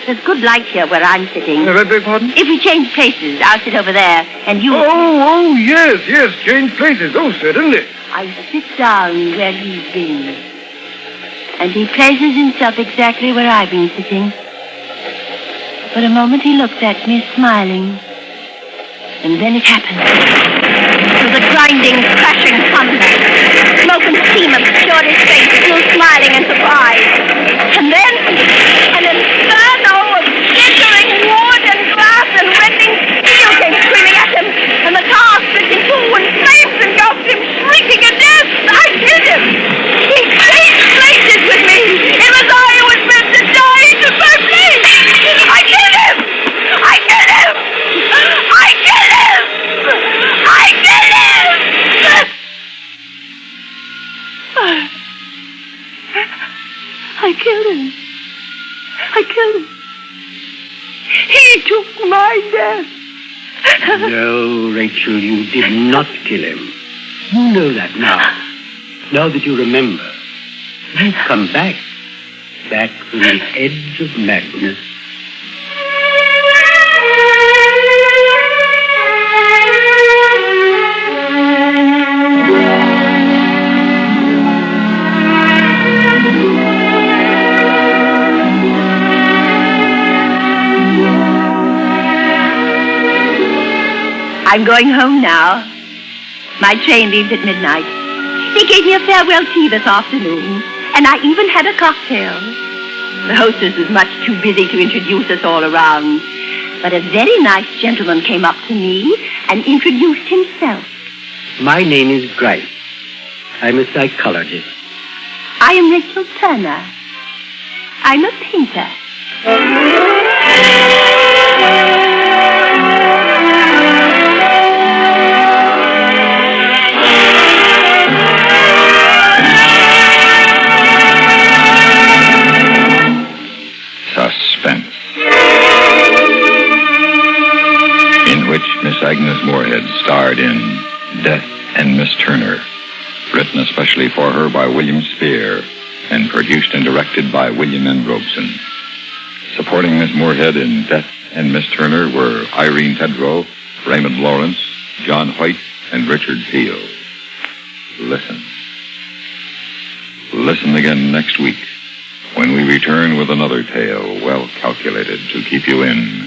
There's good light here where I'm sitting. Beg pardon? If we change places, I'll sit over there, and you... Oh, yes, change places. Oh, certainly. I sit down where he's been. And he places himself exactly where I've been sitting. For a moment he looked at me, smiling. And then it happened. It was a grinding, crashing thunder. Smoke and steam obscured his face, still smiling and surprised. And then an inferno of glittering wood and glass and rending steel came screaming at him. And the car split in two and flames engulfed him, shrieking in death. I killed him. He changed places with me. It was I who was meant to die to my place. I killed him. I killed him. I killed him. I killed him. I killed him. I killed him. He took my death. No, Rachel, you did not kill him. You know that now. Now that you remember. You've come back. Back from the edge of madness. I'm going home now. My train leaves at midnight. They gave me a farewell tea this afternoon, and I even had a cocktail. The hostess was much too busy to introduce us all around, but a very nice gentleman came up to me and introduced himself. My name is Grice. I'm a psychologist. I am Rachel Turner. I'm a painter. Suspense, in which Miss Agnes Moorehead starred in Death and Miss Turner, written especially for her by William Spear and produced and directed by William N. Robeson. Supporting Miss Moorehead in Death and Miss Turner were Irene Tedrow, Raymond Lawrence, John White, and Richard Field. Listen. Listen again next week when we return with another tale well calculated to keep you in